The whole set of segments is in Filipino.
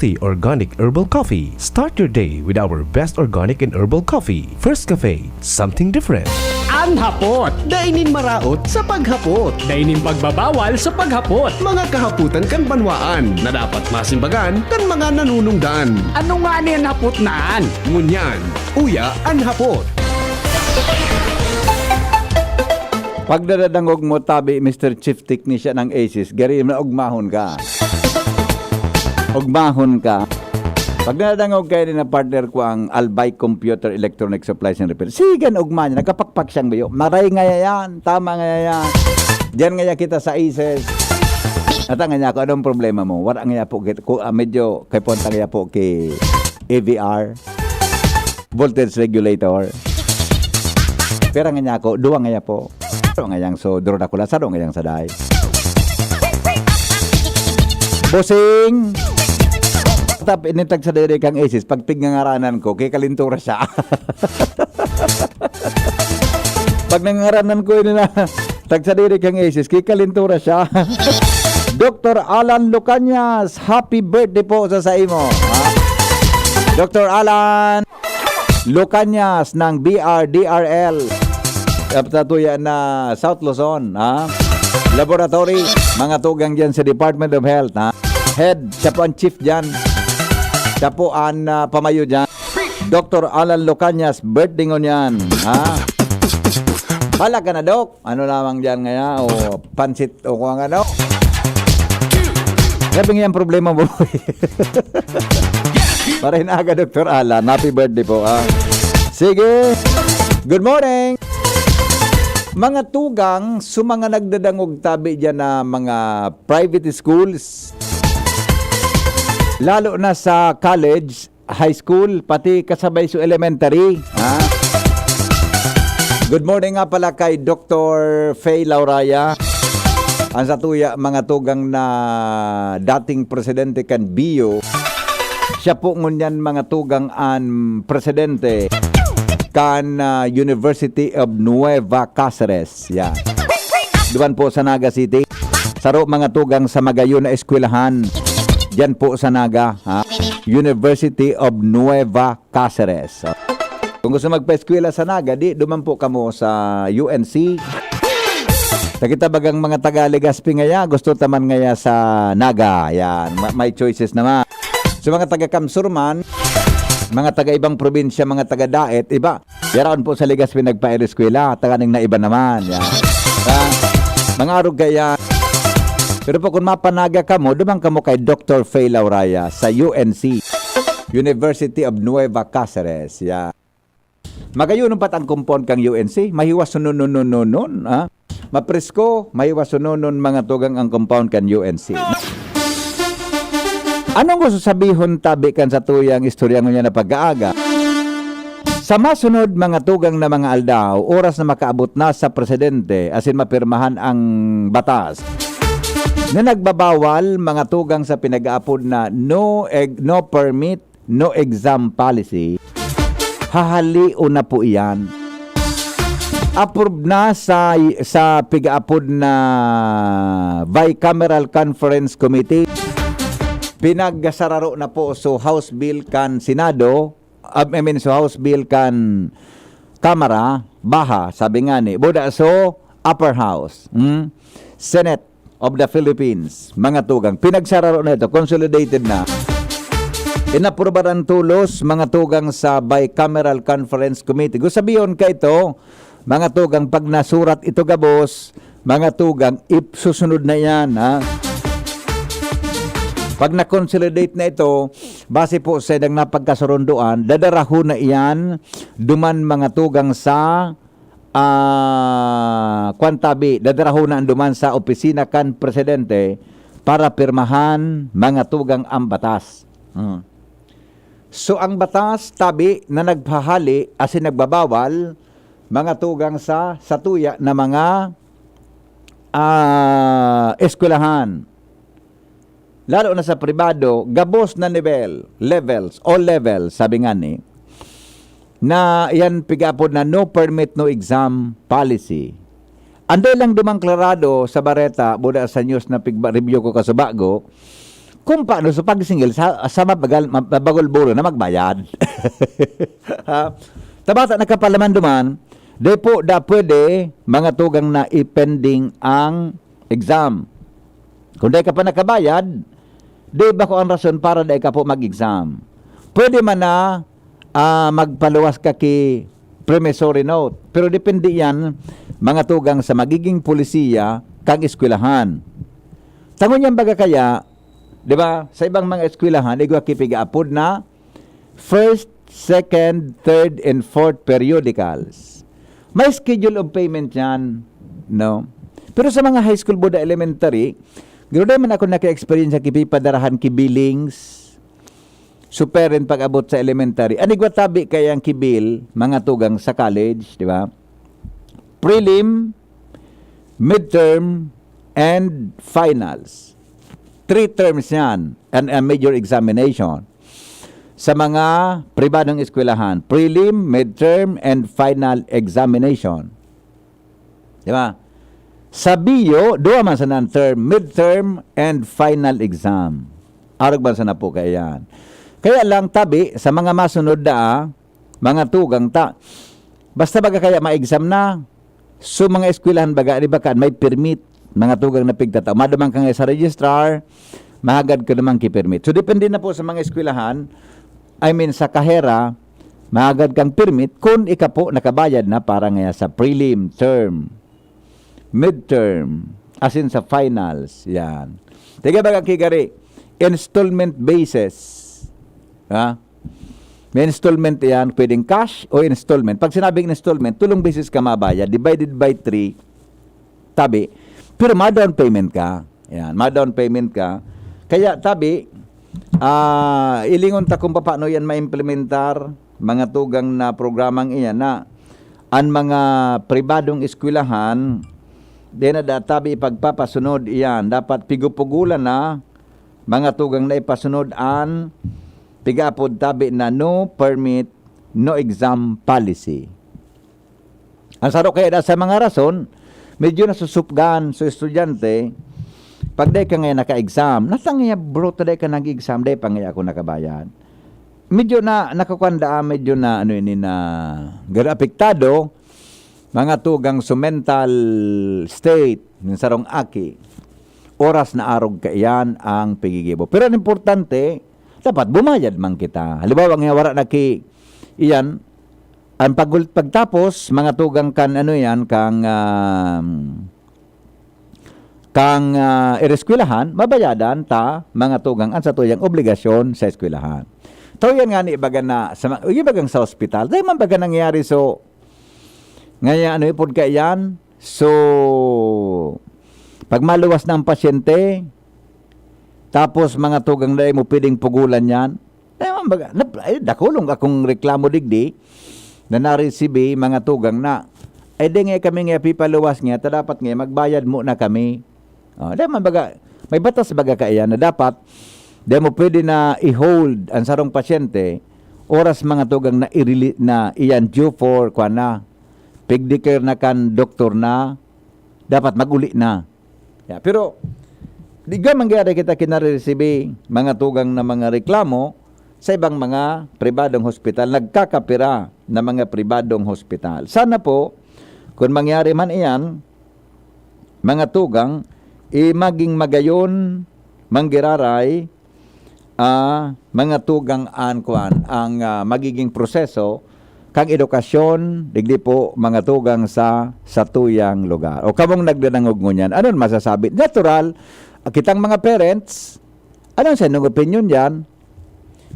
healthy organic herbal coffee. Start your day with our best organic and herbal coffee. First Cafe, something different. Ang hapot. Dainin maraot sa paghapot. Dainin pagbabawal sa paghapot. Mga kahaputan kan banwaan na dapat masimbagan kan mga nanunungdan. Ano nga niyan hapot naan? Ngunyan, uya ang hapot. Pag nadadangog mo tabi, Mr. Chief Technician ng ASIS, gari na ugmahon ka. Ugmahon ka. Pag nadadangog kayo din na partner ko ang Albay Computer Electronic Supplies and Repair, sigan ugma niya, nakapakpak siyang bayo. Maray nga yan, tama nga yan. Diyan nga kita sa ASIS. At nga niya ako, anong problema mo? Wala nga po, medyo kay punta nga po kay AVR, voltage regulator. Pero nga niya ako, duwa nga po. Saro nga yang so drone ako saro nga yang saday. Bossing. Tap initag sa diri kang ASIS pag tingangaranan ko kay kalintura siya. Pag nangaranan ko ina tag sa diri kang ASIS kay kalintura siya. Dr. Alan Lucanyas, happy birthday po sa imo. Dr. Alan Lucanyas ng BRDRL. Tatuya na South Luzon, Laboratory, mga tugang dyan sa Department of Health, Head, siya po ang chief dyan. Siya po ang pamayo dyan. Dr. Alan Lucanyas, birthday ngon yan, Bala ka na, Dok. Ano lamang dyan ngaya, o pansit, o kung ano. Sabi nga yung problema mo. Para hinaga, Dr. Alan. Happy birthday po, Sige. Good morning. Mga tugang, mga nagdadangog tabi dyan na mga private schools, lalo na sa college, high school, pati kasabay sa elementary. Good morning nga pala kay Dr. Faye Lauraya. Ang satuya, mga tugang na dating presidente kan Bio. Siya po ngunyan mga tugang ang presidente kan University of Nueva Cáceres. Yan. Duman po sa Naga City. Saro mga tugang sa magayon na eskwelahan. Diyan po sa Naga. University of Nueva Cáceres. Kung gusto magpa-eskwela sa Naga, di duman po kamo sa UNC. Nakita bagang mga taga-Legazpi ngaya, gusto taman ngaya sa Naga. Yan. May choices naman. So mga taga-Kamsurman, mga taga-ibang probinsya, mga taga-Daet, iba. Yaran po sa Legazpi nagpa-eskwela, taga-ning na iba naman. Yan. Mga arog kaya. Pero po kung mapanaga ka mo, dumang ka mo kay Dr. Faye Lauraya sa UNC, University of Nueva Cáceres. Yan. Magayunon pat ang compound kang UNC, mahiwas sununon, mapresko, mahiwas sununon mga tugang ang compound kang UNC. Anong gusto sabihon tabi kan sa tuyang istorya niya na pag-aaga? Sa masunod mga tugang na mga aldaw, oras na makaabot na sa presidente asin mapirmahan ang batas na nagbabawal mga tugang sa pinag-aapod na no permit, no exam policy, hahaliw na po iyan. Approved na sa pig-aapod na Bicameral Conference Committee. Pinagsararo na po so House Bill kan Senado, so House Bill kan Kamara, Baha, sabi nga ni, buda so Upper House, Senate of the Philippines, mga tugang. Pinagsararo na ito, consolidated na. Inaprobaran tulos, mga tugang sa Bicameral Conference Committee. Gusto sabihin ka ito, mga tugang, pag nasurat ito gabos, mga tugang, susunod na yan, Pag na-consolidate na ito, base po sa edang napagkasurunduan, dadaraho na iyan, duman mga tugang sa kwantabi, dadaraho na duman sa opisina kan presidente para pirmahan mga tugang ang batas. So ang batas, tabi na naghahali, asin nagbabawal, mga tugang sa tuya na mga eskwelahan. Lalo na sa pribado, gabos na levels, sabi nga ni, na yan pigapod na no permit, no exam policy. Anday lang dumang klarado sa bareta, buda sa news na review ko kasabago, kung paano sa pagsingil sa mabagol buro na magbayad. Ha? Tabata nakapalaman duman, di po da pwede mga tugang na ipending ang exam. Kung di ka pa nakabayad, di ba ko ang rason para di ka po mag-exam? Pwede man na magpaluwas ka ki promissory note. Pero depende yan, mga tugang sa magiging pulisiya kang eskwelahan. Tangon yan baga kaya, di ba, sa ibang mga eskwelahan, igwa kipiga-apod na first, second, third, and fourth periodicals. May schedule of payment yan, no? Pero sa mga high school boda elementary, gano'n man ako naka-experience sa kipipadarahan ki billings, superen pag-abot sa elementary. Anigwa tabi kayang kibil, mga tugang sa college, di ba? Prelim, midterm, and finals. 3 terms yan, and a major examination. Sa mga pribadong eskwelahan, prelim, midterm, and final examination. Di ba? Sa BIO, duwa man sa non-term, midterm, and final exam. Arag man sa na po kaya yan. Kaya lang tabi, sa mga masunod na, mga tugang basta baga kaya ma-exam na, so mga eskwelahan baga, di ba kan, may permit, mga tugang na pigtataw. Madamang ka nga sa registrar, mahagad ka naman ki-permit. So, depende na po sa mga eskwelahan, sa kahera, mahagad kang permit kung ika po nakabayad na para nga sa prelim, term, midterm, as in sa finals. Yan. Tiga baga kigari, installment basis. Ha? May installment yan, pwedeng cash o installment. Pag sinabing installment, tulong basis ka mabayad, divided by 3, tabi, pero ma-down payment ka. Yan, ma-down payment ka. Kaya tabi, ilingon ta kung paano yan ma-implementar mga tugang na programang iyan na ang mga pribadong eskwelahan, din na tabi ipagpapasunod iyan. Dapat pigupugulan na mga tugang na ipasunod an pigapod tabi na no permit, no exam policy. Ang saro kaya sa mga rason, medyo nasusupgan sa estudyante, pag day ka ngayon naka-exam, nasangya bro, taday ka nag-exam, day pa ngayon ako nakabayad. Medyo na nakakwanda, medyo na gara apektado, mga tugang sa mental state, ng sarong aki, oras na arog ka iyan ang pigigibo. Pero ang importante, dapat bumayad man kita. Halimbawa, nga wala na ki, iyan, ang pagtapos, mga tugang kan kang ireskwelahan, mabayadan ta mga tugang ang sa tuyang obligasyon sa eskwelahan. Yan nga ni ibaga na ibagang sa ospital. Dahil man baga nangyari so ngayon ipod ka yan. So pag maluwas ng pasyente, tapos mga tugang dahil mo pwedeng pugulan yan. Dahil man baga dakulong akong reklamo digdi na na-receive mga tugang na di nga kami nga pipaluwas nga dapat nga magbayad mo na kami. Dahil man baga may batas baga kaya na dapat dahil mo pwede na i-hold ang sarong pasyente oras mga tugang na iyan due for na pigdicare na kan doktor na dapat maguli na. Pero di ka mangyari kita kinare-receive mga tugang na mga reklamo sa ibang mga pribadong hospital, nagkakapira na mga pribadong hospital. Sana po, kung mangyari man iyan, mga tugang, maging magayon, manggiraray, mga tugang ang magiging proseso, kang edukasyon, digdi po, mga tugang sa tuyang lugar. O kamong nagdanangog ngunyan, anong masasabi? Natural, kitang mga parents, anong sa inyong opinion yan?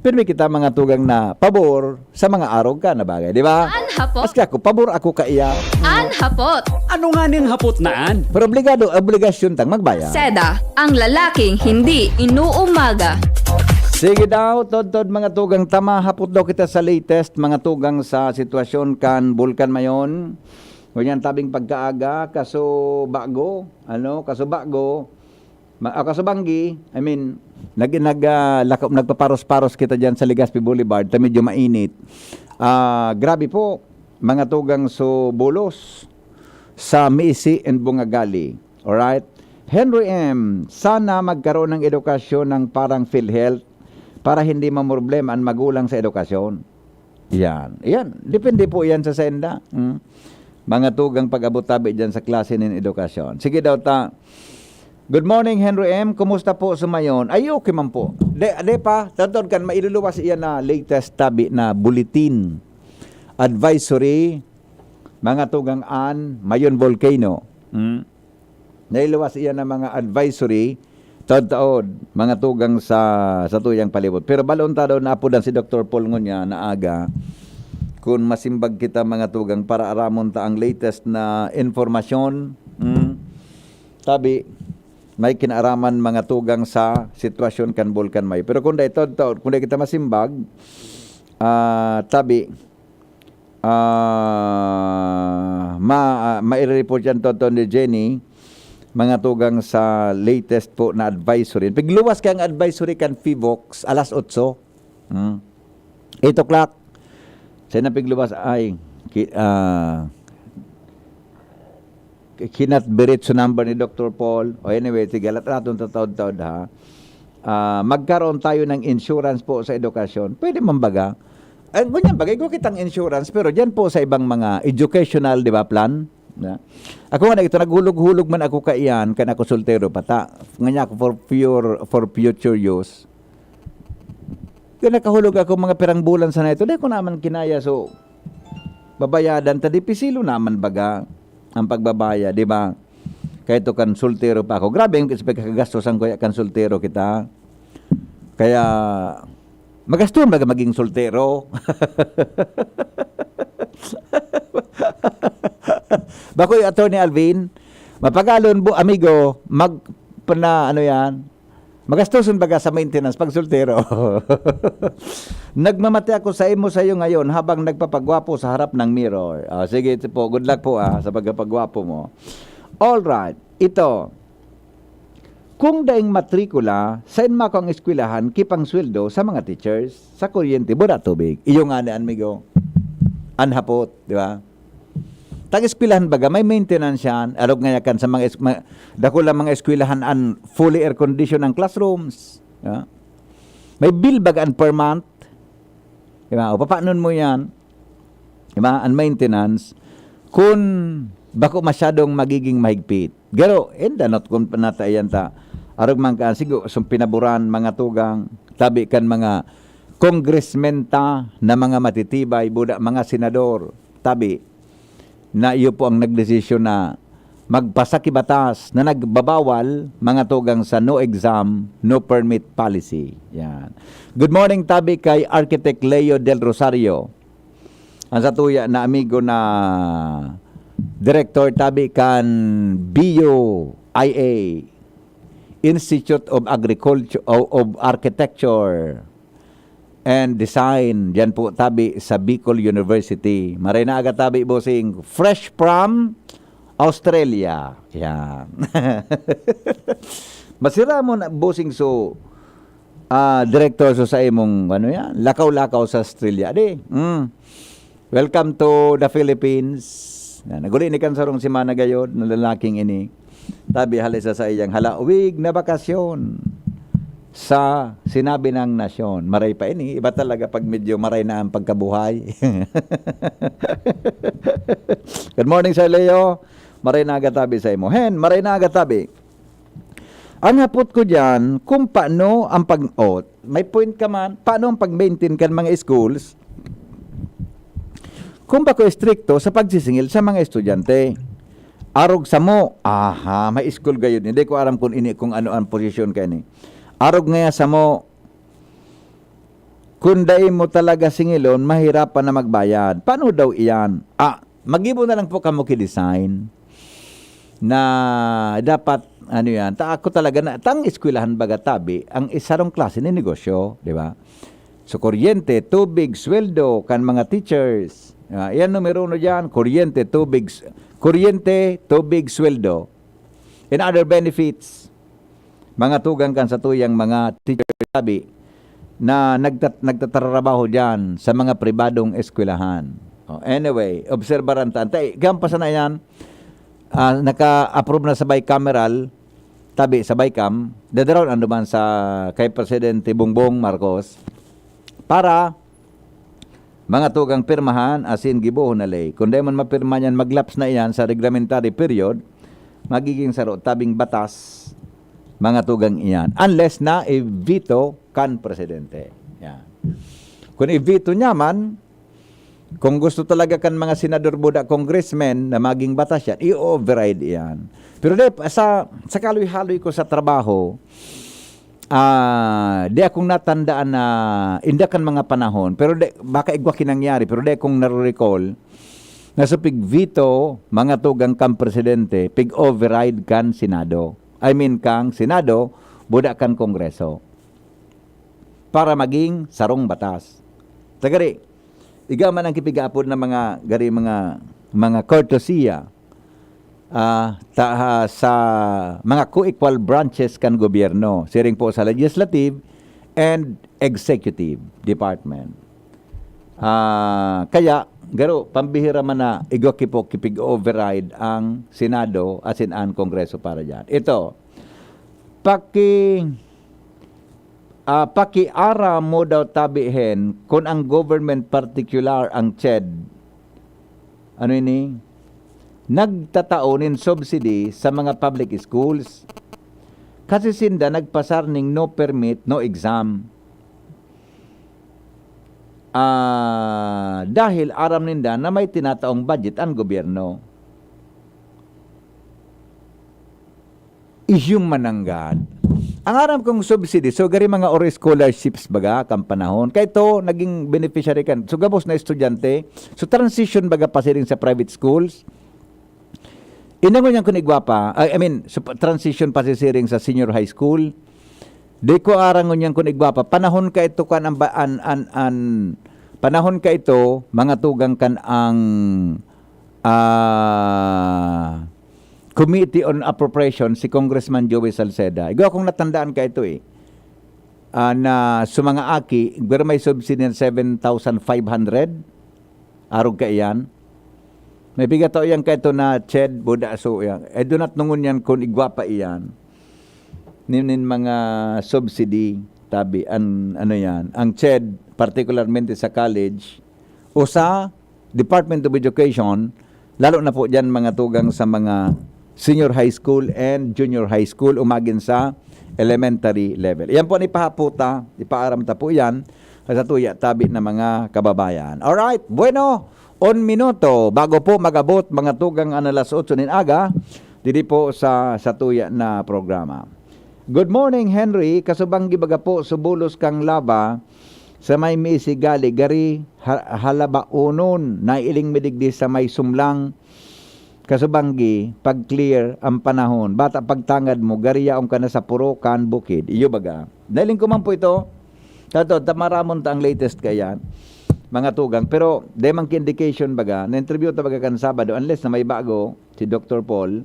Pero may kita mga tugang na pabor sa mga arog ka na bagay, di ba? Anhapot. Aski ako, pabor ako ka iya. Anhapot. Ano nga ning hapot naan? Pero obligasyon tang magbayad. Seda, ang lalaking hindi inuumaga. Sige daw, tod mga tugang tama, hapot daw kita sa latest, mga tugang sa sitwasyon kan Bulkan mayon. Ganyan tabing pagkaaga, kaso bago, kasubanggi, nagpaparos-paros kita dyan sa Legazpi Boulevard, medyo mainit. Grabe po, mga tugang so bulos sa Misi and Bungagali. Alright? Henry M., sana magkaroon ng edukasyon ng parang PhilHealth para hindi mamroblema ang magulang sa edukasyon. Yan. Depende po yan sa senda. Mga tugang pag-abot-tabi dyan sa klase ng edukasyon. Sige daw ta. Good morning, Henry M. Kumusta po sumayon? Ay, okay man po. De pa, tatod kan, mailuluwas iyan na latest tabi na bulletin. Advisory, mga tugang Mayon Volcano. Nailuwas iyan na mga advisory, taod-taod, mga tugang sa tuyang palibot. Pero balon ta daw na po si Dr. Paul Ngunya na aga, kung masimbag kita mga tugang para aramon ta ang latest na informasyon. Tabi, may kinaraman mga tugang sa sitwasyon kan Bulkan May. Pero kung dahil taod-taod, kung dahil kita masimbag, tabi, ma-report yan taod ni Jenny, mga tugang sa latest po na advisory. Pagluwas kang advisory kan FIVOX, alas 8. 8 o'clock. Sa napigluwas ay cannot be reached number ni Dr. Paul. O anyway, tigalat natin tatawad-tawad ha. Magkaroon tayo ng insurance po sa edukasyon. Pwede mambaga. Ganyan bagay ko kitang insurance, pero dyan po sa ibang mga educational, di ba, plan. Na? Ako nga ito, naghulog-hulog man ako kaiyan, kan ako soltero pata. Ngayon ako for future use. Kaya nakahulog ako mga perang bulan sa na ito, di ko naman kinaya, so babayadan, tadi pisilo naman baga ang pagbabaya, di ba? Kaya ito kan soltero pa ako. Grabe yung kagastosan ko kan soltero kita. Kaya magastuhan baga maging soltero. Bakoy Attorney Alvin, mapagalon bu amigo, magastusan baga sa maintenance pag soltero. Nagmamati ako sa iyo ngayon habang nagpapagwapo sa harap ng mirror. Sige po, good luck po sa pagpapagwapo mo. All right, ito. Kung daing matrikula, sain mo akong eskwelahan, kipang sweldo sa mga teachers, sa kuryente, bura tubig. Iyong amigo, anhapot, di ba? Tag-eskwelahan baga, may maintenance yan. Arog nga yakan sa dako lang mga eskwelahan an fully air condition ang classrooms. Yeah. May bill baga an per month. Diba? O papanon mo yan? Diba? An maintenance. Kung bako masyadong magiging mahigpit. Garo, not kung panatayan ta. Arog man ka, sigo, pinaburan mga tugang, tabi kan mga congressmen ta na mga matitibay, buda mga senador, tabi, na iyo po ang nagdesisyon na magpasakibatas na nagbabawal mga tugang sa no exam, no permit policy. Yan. Good morning, tabi kay Architect Leo Del Rosario. Ang satuya na amigo na Director tabi kan BUIA, Institute of Agriculture of Architecture and Design. Diyan po tabi sa Bicol University. Maray na aga tabi bossing, fresh from Australia. Yan. Masira mo na bossing so director so sa imong yan, lakaw-lakaw sa Australia di. Welcome to the Philippines. Naguli ni kansarong si Mana gayod na lalaking ini. Tabi halisa sa iyang halawig na bakasyon sa sinabi ng nasyon. Maray pa ini. Iba talaga pag medyo maray na ang pagkabuhay. Good morning, Sir Leo. Maray na agatabi sa imo. Hen, maray na agatabi. Ang hapot ko dyan, kung paano ang may point ka man, paano ang pag-maintain kan mga schools, kung bako stricto sa pagsisingil sa mga estudyante. Arog sa mo, may school gayon. Hindi ko aram kung ano ang posisyon ka ni. Arog nga sa mo, kung dahil mo talaga singilon, mahirapan na magbayad. Paano daw iyan? Mag-ibo na lang po kamo ki-design na dapat, ako talaga na, tang eskwelahan baga tabi, ang isarong klase ni negosyo, di ba? So, kuryente, tubig, sweldo, kan mga teachers. Yan numero 1 dyan, kuryente, tubig, sweldo. And other benefits. Mga tugang kan sa tuyang mga teacher tabi na nagtatrabaho dyan sa mga pribadong eskwelahan. Anyway, obserbaran ta. Gampasan na yan, naka-approve na sa bicameral tabi sa Baykam, dadaron ano man sa kay Presidente Bongbong Marcos para mga tugang pirmahan asin gibuhon na lay. Kung di man mapirma yan, maglaps na iyan sa reglementary period, magiging saro tabing batas mga tugang iyan. Unless na i-veto kan Presidente. Yan. Kung i-veto niya man, kung gusto talaga kan mga senador buda congressmen na maging batas yan, i-override yan. Pero sa kaluy-haloy ko sa trabaho, di akong natandaan na inda kan mga panahon, pero baka igwa kinangyari, pero di akong naro-recall na sa pig-veto mga tugang kang presidente, pig-override kan Senado. I mean kang Senado, buda kan Kongreso. Para maging sarong batas. Tagari, iga man ang kipigapod na mga courtesya sa mga co-equal branches kan gobyerno, siring po sa legislative and executive department. Kaya, garo, pambihira man na igwa kipig-override ang Senado asin ang Kongreso para dyan. Ito, pakiara mo daw tabihin kung ang government particular ang CHED nagtataonin subsidy sa mga public schools kasi sinda nagpasarning no permit, no exam. Dahil aram ninda na may tinataong budget ang gobyerno. Isyong mananggad. Ang aram kong subsidy, so gari mga ori scholarships baga, kang panahon, kaya ito, naging beneficiary kan. So gabos na estudyante, so transition baga pasiring sa private schools. Inangon niyang kunigwapa, so transition pasisiring sa senior high school. Di ko arangon niyang kunigwapa, panahon ka ito kan panahon ka ito, mga tugang kan ang Committee on Appropriation si Congressman Joey Salceda. Igaw akong natandaan ka ito na sumanga aki, pero may subsidy ng 7,500 arog ka iyan. May bigato yan ka ito na CHED, buda so yan. Do not nungun yan kung igwa pa iyan. Ninin mga subsidy, tabi, yan. Ang CHED, particularmente sa college, o sa Department of Education, lalo na po dyan mga tugang sa mga senior high school and junior high school, umagin sa elementary level. Yan po ipahaputa, ipaaramta po yan sa tuya tabi na mga kababayan. Alright, bueno, 1 minuto bago po magabot mga tugang alas 8 nin aga, dili po sa tuya na programa. Good morning, Henry. Kasubanggi baga po subulos kang laba sa may misigali gari halaba unon na iling midigdi sa may sumlang kasubanggi pag clear ang panahon bata pagtangad mo gariyaong ka na sa Purokan bukid iyo baga nailing ko man po ito tato tamaramon ta ang latest kaya mga tugang pero demang indication baga na interview ta baga kan Sabado unless na may bago si Dr. Paul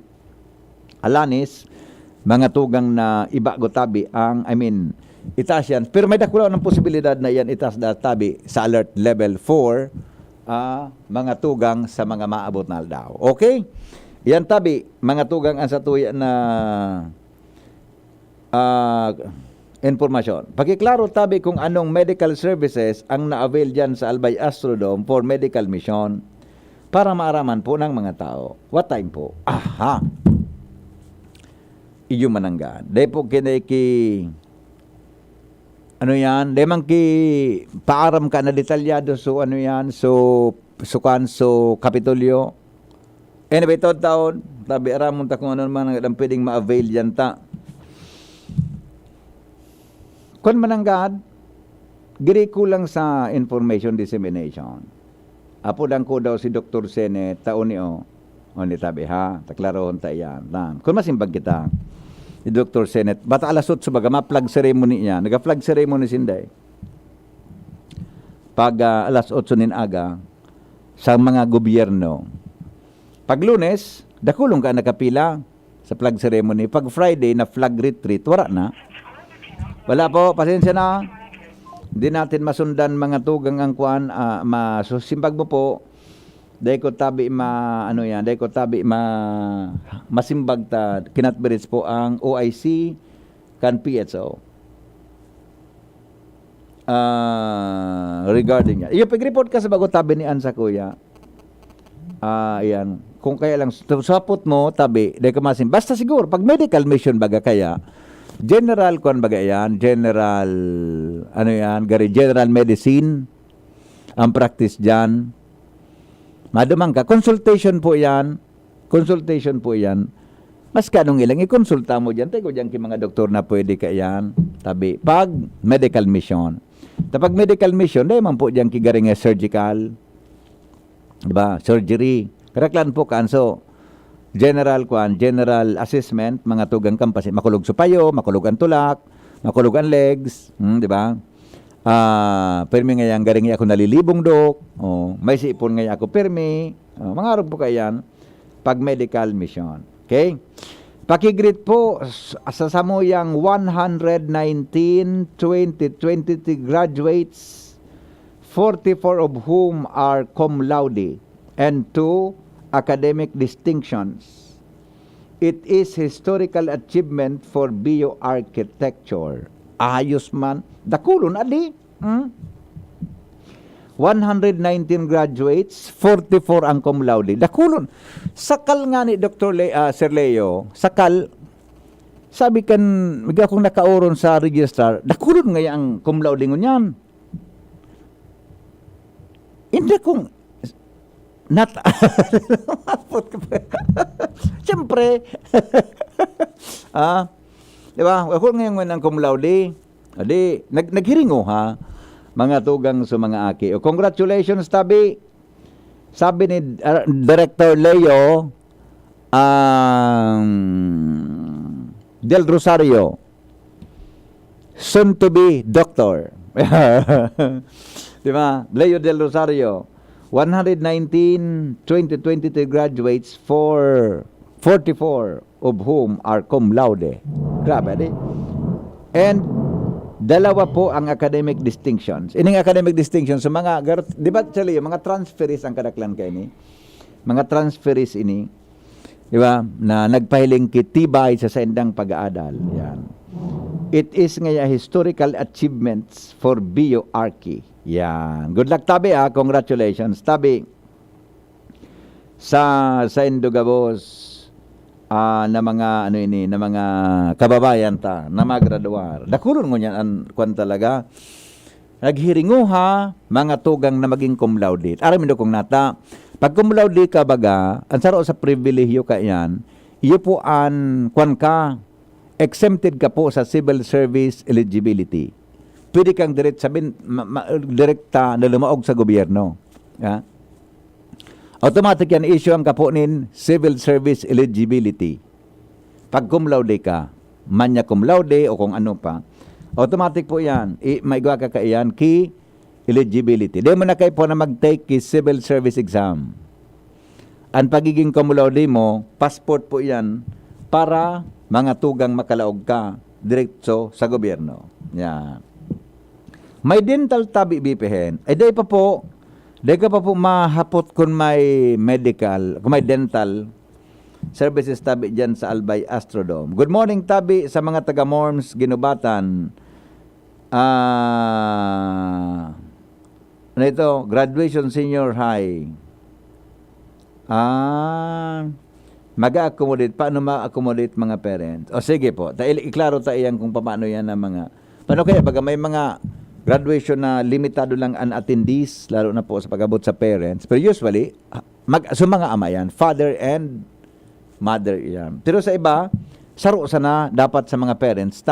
Alanis mga tugang na ibago tabi ang itaas yan. Pero may dakulaw ng posibilidad na yan itaas na tabi sa alert level 4 mga tugang sa mga maabot na aldaw. Okay? Yan tabi, mga tugang ang satuya na informasyon. Pakiklaro tabi kung anong medical services ang na-avail dyan sa Albay Astrodome for medical mission para maaraman po ng mga tao. What time po? Aha! Iyo mananggan. Dahil po kiniki demang ki paaram ka na detalyado so Kapitolyo. Anyway, taon, tabi aramon ta kung ano man ang pwedeng ma-avail yan ta. Kung mananggad, giri kulang sa information dissemination. Apo lang ko daw si Dr. Sene taon niyo. Ni tabi ha, taklaroon ta yan. Kung masimbag kita, ni Dr. Senet. Bata alas 8 baga, ma-flag ceremony niya. Nag-flag ceremony sinday. Pag alas 8 nin aga, sa mga gobyerno. Pag Lunes, dakulong ka nakapila sa flag ceremony. Pag Friday, na flag retreat, wala na. Wala po, pasensya na. Hindi natin masundan mga tugang ang kuan. Masusimbag mo po, Dahil ko tabi dahil ko tabi masimbag ta, kinatberits po ang OIC kan PHO. Regarding yan. Yung pag-report ka sa bago tabi ni Ansa Kuya, yan. Kung kaya lang, sapot mo, tabi, dahil ka masim. Basta siguro, pag medical mission baga kaya, general kuan baga yan, general, general medicine, ang practice dyan. Madumang ka, consultation po yan. Mas kanong ilang i-consulta mo dyan, tayo dyan mga doktor na pwede ka yan, tabi. Pag medical mission. Tapag medical mission, dahil man po dyan kigaring surgical, diba? Surgery. Karaklan po kanso, general assessment, mga tugang kampasi, makulog supayo, makulog ang tulak, makulog ang legs, diba? Permi ngayon garing ako nalilibong dok, may sipon ngayon ako permi, mga araw po kayan, pag medical mission. Okay? Pakigreet po sa samuyang 119 2023 graduates, 44 of whom are cum laude and 2 academic distinctions. It is historical achievement for bioarchitecture. Ayos man. Dakulon, adi. 119 graduates, 44 ang cum laude. Dakulon. Sakal nga ni Dr. Sir Leo, sakal, sabi kan, mga akong nakauron sa registrar, dakulon nga ang cum laude ngunyan. Hindi kong, siyempre, diba? Ako ngayon ng cum laude, adi, naghiringo ha, mga tugang sa mga aki. O, congratulations, tabi. Sabi ni Director Leo Del Rosario, soon to be doctor. Diba? Leo Del Rosario, 119 2023 graduates, 44 of whom are cum laude. Grabe, di? And dalawa po ang academic distinctions. Ining academic distinctions, so mga, di ba, actually, mga transferees ang kadaklan kayo ni? Mga transferees ini, di ba, na nagpahiling kitibay sa sendang pag-aadal. Yan. It is nga historical achievements for bioarchy. Yan. Good luck, tabi, congratulations. Tabi, sa Indogabos, na mga na mga kababayan ta na magraduar. Dakulon mo niyan an kwan talaga. Naghiringuha mga tugang na maging cum laude. Aram do kung nata, pag cum laude ka baga, ang saro sa pribilehiyo ka yan, iyo po an kwan ka, exempted ka po sa civil service eligibility. Pwede kang direkta na lumaog sa gobyerno. Ya? Automatic yan issue ang kapunin civil service eligibility. Pag cum laude ka, manya cum laude o kung ano pa, automatic po yan. May gawa ka iyan ki eligibility. Di mo na kayo po na mag-take ki civil service exam. Ang pagiging cum laude mo, passport po yan para mga tugang makalaog ka diretso sa gobyerno. Yan. May dental tabi bipihin. Day pa po, di ka pa po mahapot kung may medical, kung may dental services tabi dyan sa Albay Astrodome. Good morning tabi sa mga taga-Morms, Ginubatan. Ano ito? Graduation Senior High. Mag-accommodate. Paano ma-accommodate mga parents? O sige po, iklaro tayo yan kung paano yan na mga, paano kaya baga may mga graduation na limitado lang ang attendees, lalo na po sa pag-abot sa parents. Pero usually, so mga ama yan, father and mother yan. Pero sa iba, saro sana dapat sa mga parents.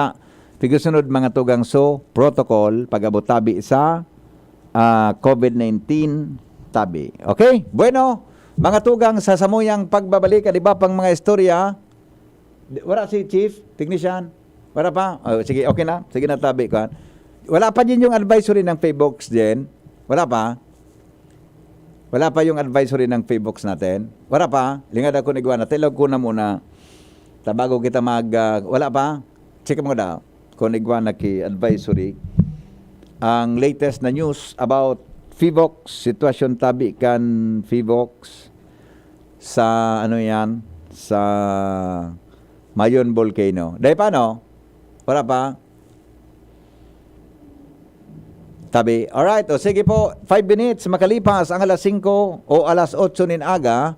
Pigusunod mga tugang protocol, pag-abot tabi sa COVID-19 tabi. Okay? Bueno, mga tugang sa samuyang pagbabalik, di ba pang mga istorya, wala si Chief, Technician, wala pa? Sige, okay na? Sige na tabi ko. Wala pa din yung advisory ng Faybox din. Wala pa. Wala pa yung advisory ng Faybox natin. Wala pa. Lingad ako ni Guana. Tilog ko na muna. Bago kita wala pa. Check mo daw. Kung ni Guana ki advisory. Ang latest na news about Fivox, sitwasyon tabi kan Fivox sa ano yan, sa Mayon Volcano. Dahil paano? Wala pa? Tabi. Alright, o sige po, 5 minutes makalipas ang alas 5 o alas 8 nin aga,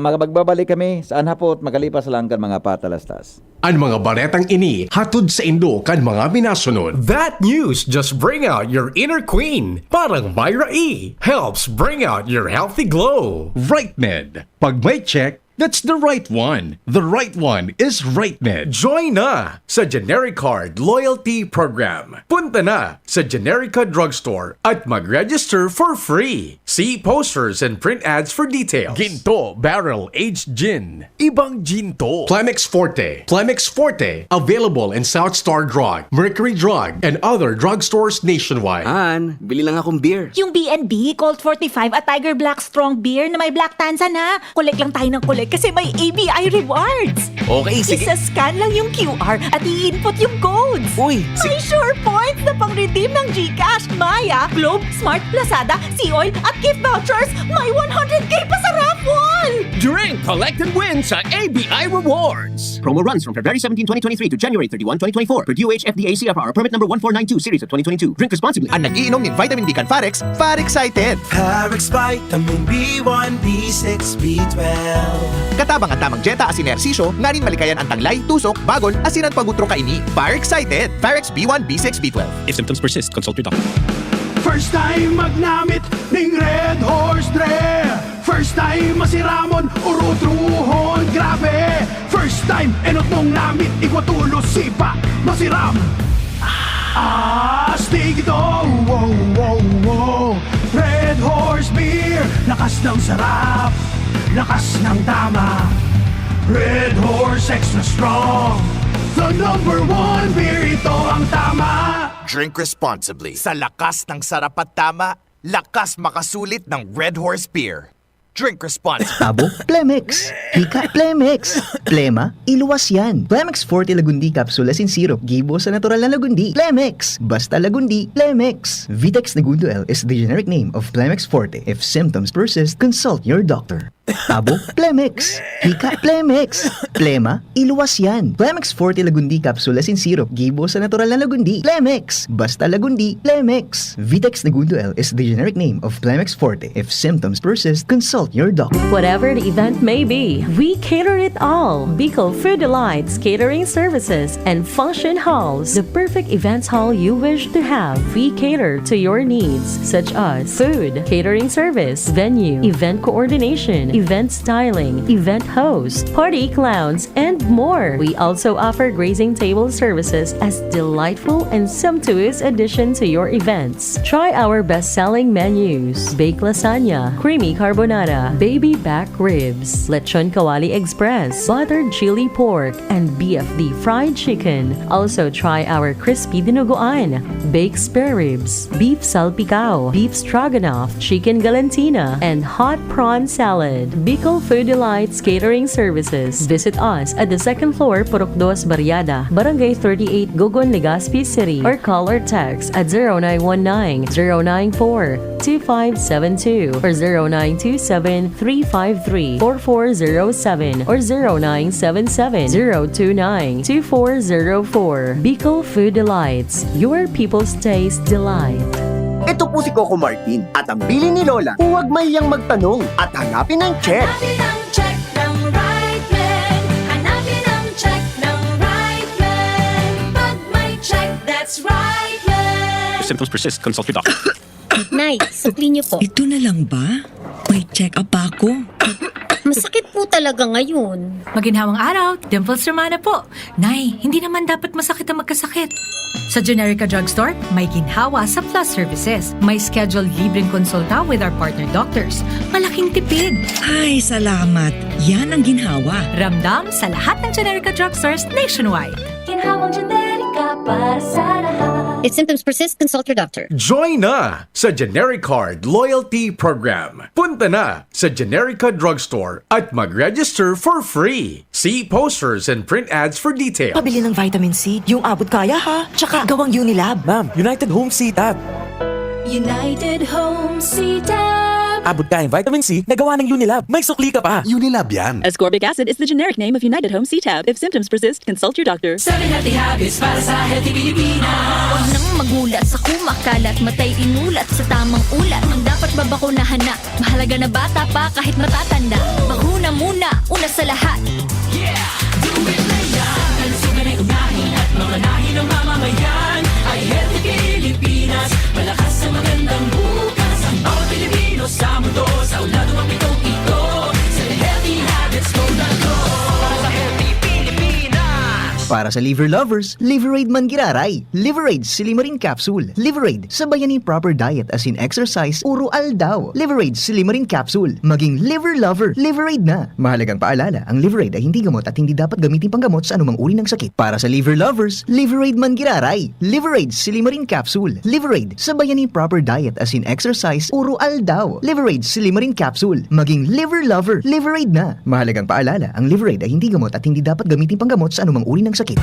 magbabalik kami saan hapot makalipas lang kan mga patalastas. Ang mga baretang ini hatod sa Indo kan mga minasunod. That news just bring out your inner queen. Parang Myra E. helps bring out your healthy glow. RightMed. Pag may check, that's the right one. The right one is RightMed. Join na sa GeneriCard Loyalty Program. Punta na sa Generica Drugstore at mag-register for free. See posters and print ads for details. Ginto Barrel Aged Gin. Ibang ginto. Plemex Forte. Plemex Forte. Available in South Star Drug, Mercury Drug, and other drugstores nationwide. Han, bili lang akong beer. Yung B&B, Colt 45 at Tiger Black Strong Beer na may Black Tanza na. Collect lang tayo ng collect kasi may ABI rewards. Okay, sige. Isa-scan lang yung QR at i-input yung codes. Uy, May sure points na pang-redeem ng GCash, Maya, Globe, Smart, Lazada, Sea-Oil at gift vouchers. May 100k pa sa raffle! Drink, collect, and win sa ABI Rewards. Promo runs from February 17, 2023 to January 31, 2024 per DOH FDA CFR permit number 1492 series of 2022. Drink responsibly. Ang nag-iinom ng vitamin D kan Farex, Farexcited. Farex Vitamin B1, B6, B12. Katabang at tamang jeta asin ersisyo, nga rin malikayan ang tanglay, tusok, bagol, asinan pagutro kaini. Farexcited. Farex B1, B6, B12. If symptoms persist, consult your doctor. First time magnamit ning Red Horse Dre. First time masiramon urutruhon grabe. First time enot mong namit ikwatulo sipa masiram. Astig ito, wow, wow, wow. Red Horse Beer, lakas ng sarap, lakas ng tama. Red Horse Extra Strong, the number 1 beer, ito ang tama. Drink responsibly. Sa lakas ng sarap at tama, lakas makasulit ng Red Horse Beer. Drink responsibly. Abo, Plemex. Hika, Plemex. Plema, iluwas yan. Plemex Forte Lagundi Capsule Asin Syrup. Gibo sa natural na Lagundi. Plemex. Basta Lagundi, Plemex. Vitex Nagundo L is the generic name of Plemex Forte. If symptoms persist, consult your doctor. Abo, Plemex. Hika, Plemex. Plema, iluwas yan. Plemex Forte Lagundi Capsule Asin Syrup. Gibo sa natural na Lagundi. Plemex. Basta Lagundi, Plemex. Vitex Nagundo L is the generic name of Plemex Forte. If symptoms persist, consult your doctor. Whatever the event may be, we cater it all. Bicol Food Delights Catering Services and Function Halls, the perfect events hall you wish to have. We cater to your needs such as food, catering service, venue, event coordination, event styling, event host, party clowns, and more. We also offer grazing table services as delightful and sumptuous addition to your events. Try our best-selling menus: baked lasagna, creamy carbonara, baby back ribs, lechon kawali express, buttered chili pork, and BFD fried chicken. Also try our crispy dinuguan, baked spare ribs, beef salpicao, beef stroganoff, chicken galantina, and hot prawn salad. Bicol Food Delights Catering Services. Visit us at the second floor, Purok 2, Barriada, Barangay 38, Gogon, Legazpi City, or call or text at 0919-094-2572 or 0927-353-4407 or 0977-029-2404. Bicol Food Delights, your people's taste delight. Ito po si Coco Martin at ang bili ni Lola, huwag mayang magtanong at hanapin ang check. Hanapin ang check ng RightMed. Hanapin ang check ng RightMed. Pag may check, that's RightMed. If symptoms persist, consult your doctor. Nay, supli niyo po. Ito na lang ba? May check-up ako. Masakit po talaga ngayon. Maginhawang araw, Dimples Romana po. Nay, hindi naman dapat masakit ang magkasakit. Sa Generica Drugstore, may ginhawa sa Plus Services. May scheduled libreng konsulta with our partner doctors. Malaking tipid. Ay, salamat. Yan ang ginhawa. Ramdam sa lahat ng Generica Drugstores nationwide. Ginhawang Generica para sa lahat. If symptoms persist, consult your doctor. Join na sa GeneriCard Loyalty Program. Punta na sa Generica Drugstore at mag-register for free. See posters and print ads for details. Pabili ng vitamin C. Yung abot kaya ha. Tsaka gawang Unilab. Ma'am, United Home Seat app. United Home CTAB. Abot ka yung vitamin C na gawa ng Unilab. May sukli ka pa. Unilab yan. Ascorbic acid is the generic name of United Home CTAB. If symptoms persist, consult your doctor. 7 healthy habits para sa healthy Pilipinas. Huwag nang magulat sa kumakalat, matay inulat sa tamang ulat. Ang dapat babakunahan na, mahalaga na bata pa kahit matatanda. Bakuna muna, una sa lahat. Yeah, do it na yan. Kalusugan ay unahin at mga nahin ng mamamayan. Ay healthy Pilipinas, malakas sa magandang bukas. Ang bawat Pilipino sa mundo, sa ulado ang pitong ito. Sa healthy habits mo na to. Para sa healthy Pilipinas. Para sa liver lovers, Liverade man giraray. Liverade Silimarin Capsule. Liverade, sabayan ni proper diet as in exercise, uro aldaw. Liverade Silimarin Capsule. Maging liver lover, Liverade na. Mahalagang paalala, ang Liverade ay hindi gamot at hindi dapat gamitin panggamot sa anumang uri ng sakit. Para sa liver lovers, Liverade man giraray. Liverade Silimarin Capsule. Liverade, sabayan ni proper diet as in exercise, uro aldaw. Liverade Silimarin Capsule. Maging liver lover, Liverade na. Mahalagang paalala, ang Liverade ay hindi gamot at hindi dapat gamitin panggamot sa anumang uri ng sakit.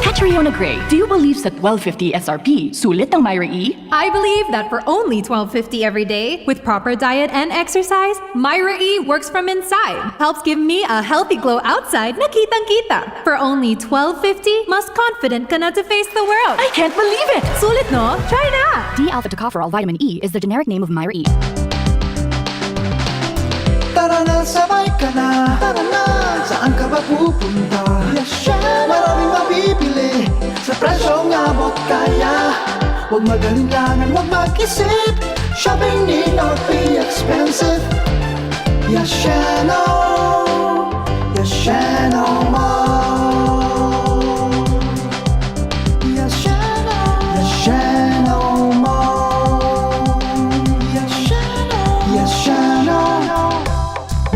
Catriona Gray, do you believe sa 1250 SRP, sulit ang Myra E? I believe that for only $12.50 every day, with proper diet and exercise, Myra E works from inside. Helps give me a healthy glow outside na kitang-kita. For only $12.50, mas confident ka na to face the world. I can't believe it! Sulit no? Try na! D-alpha-tocopherol vitamin E is the generic name of Myra E. Tara na, sabay ka na. Tara na, saan ka ba pupunta? Maraming mabibili sa presyong abot kaya. Huwag magalinlangan, huwag mag-isip. Shopping need not be expensive. Yashano, Yashano Mall. Yashano, Yashano Mall. Yashano, Yashano.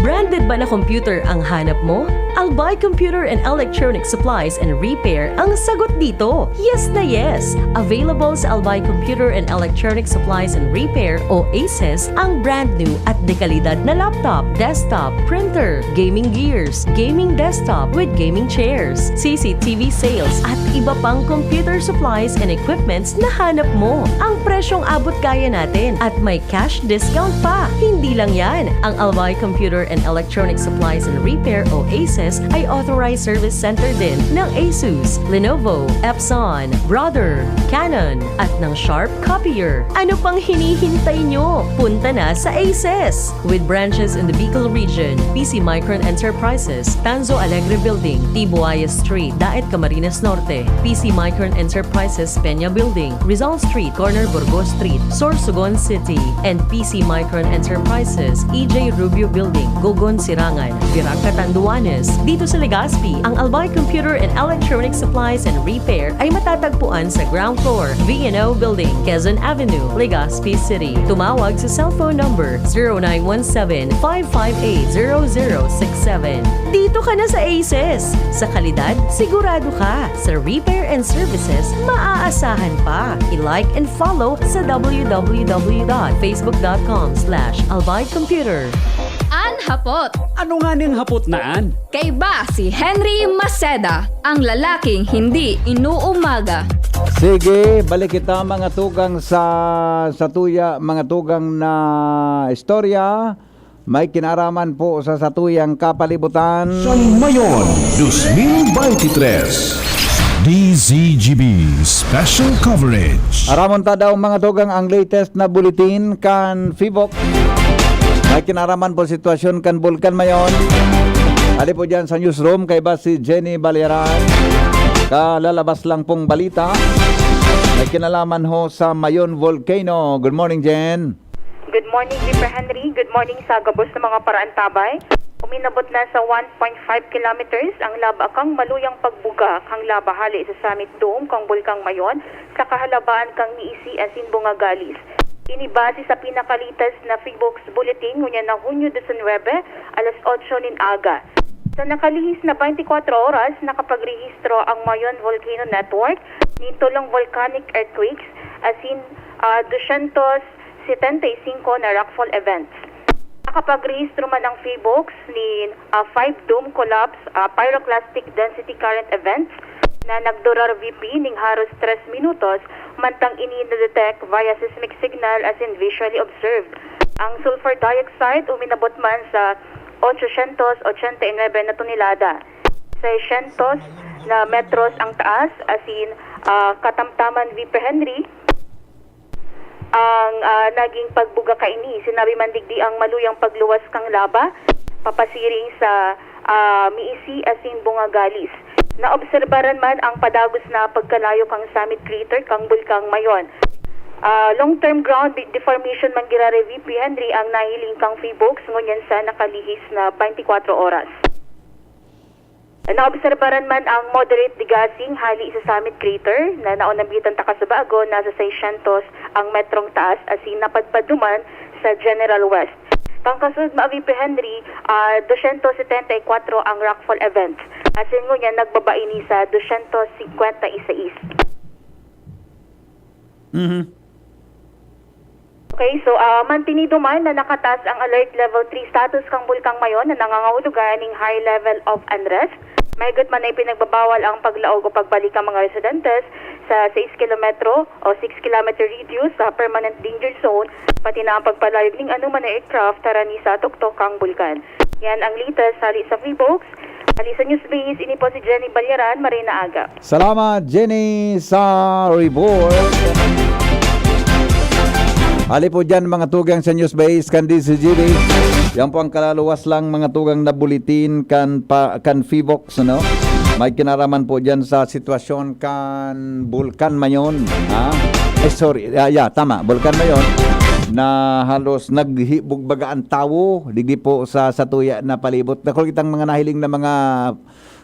Branded ba na computer ang hanap mo? Albay Computer and Electronic Supplies and Repair ang sagot dito. Yes na yes! Available sa Albay Computer and Electronic Supplies and Repair o ACES ang brand new at dekalidad na laptop, desktop, printer, gaming gears, gaming desktop with gaming chairs, CCTV sales at iba pang computer supplies and equipments na hanap mo. Ang presyong abot kaya natin at may cash discount pa. Hindi lang yan. Ang Albay Computer and Electronic Supplies and Repair o ACES ay authorized service center din ng Asus, Lenovo, Epson, Brother, Canon at ng Sharp Copier. Ano pang hinihintay nyo? Punta na sa ACES! With branches in the Bicol region, PC Micron Enterprises, Tanzo Alegre Building, Tibuaya Street, Daet Camarines Norte, PC Micron Enterprises Peña Building, Rizal Street, Corner Burgos Street, Sorsogon City, and PC Micron Enterprises, EJ Rubio Building, Gogon Sirangan, Viraca Tanduanes. Dito sa Legazpi, ang Albay Computer and Electronic Supplies and Repair ay matatagpuan sa ground floor, V&O Building, Quezon Avenue, Legazpi City. Tumawag sa cellphone number 0917-558-0067. Dito ka na sa ACES. Sa kalidad, sigurado ka. Sa repair and services, maaasahan pa. I-like and follow sa www.facebook.com/albaycomputer. An hapot. Ano nga ning hapot naan? Kay ba si Henry Maceda, ang lalaking hindi inuumaga. Sige, balik kita mga tugang sa tuya, mga tugang na istorya. May kinaraman po sa satuyang kapalibutan. Sa Mayon 2023, DZGB Special Coverage. Aramonta daw mga tugang ang latest na bulletin kan FIVOC. May kinaraman po sitwasyon kan Bulkan Mayon. Ali po dyan sa newsroom kay ba si Jenny Balearan. Kalalabas lang pong balita. May kinalaman ho sa Mayon Volcano. Good morning, Jen. Good morning, Mr. Henry. Good morning sa gabos ng mga paraantabay. Uminabot na sa 1.5 kilometers ang laba kang maluyang pagbuga kang laba hali sa Summit Dome kang Bulkang Mayon sa kahalabaan kang niisi asin Bungagalis. Inibase sa pinakalitas na FIVOX Bulletin ngunya na Hunyo 19, alas 8 nin aga. Sa nakalihis na 24 oras, nakapagrehistro ang Mayon Volcano Network nitulong volcanic earthquakes asin 275 na rockfall events. Nakapagrehistro man ang FIVOX ni 5 dome collapse pyroclastic density current events na nagdurar VP ning haros 3 minutos mantang ini-detect via seismic signal as in visually observed. Ang sulfur dioxide uminabot man sa 889 na tonelada. 600 na metros ang taas as in katamtaman VP Henry ang naging pagbuga kaini. Sinabi man digdi ang maluyang pagluwas kang laba papasiring sa miisi as in Bungagalis. Naobserbaran man ang padagos na pagkalayo kang summit crater kang bulkang Mayon. Long-term ground deformation man girare VP Henry ang nahiling kang Phoebox ngunyan sa nakalihis na 24 oras. Naobserbaran man ang moderate degassing hali sa summit crater na naunambitan ta kasabago nasa 600 ang metrong taas asin napadpaduman sa General West. Pangkasunod ma VP Henry, 274 ang rockfall event. Asin ngunyan nagbabaini sa 256. Okay, so mantinido man na nakataas ang alert level 3 status kang bulkang Mayon na nangangahulugan ng high level of unrest. Maygot man ay pinagbabawal ang paglaog o pagbalik ang mga residentes sa 6 kilometro o 6 kilometer radius sa permanent danger zone, pati na ang pagpalayog ng anuman na aircraft tarani sa tuktok kang bulkan. Yan ang latest hali sa Phoebox. Hali sa Newsbase, ini po si Jenny Balyaran, Marina Aga. Salamat Jenny sa report. Ali po dyan mga tugang sa Newsbase kan DCGB. Yan po ang kalaluwas lang mga tugang na bulitin kan Phoebox, no? May kinaraman po dyan sa sitwasyon kan Bulkan Mayon. Tama, Bulkan Mayon na halos naghibugbagaan tawo digdi po sa satuya na palibot. Nakul kitang mga nahiling na mga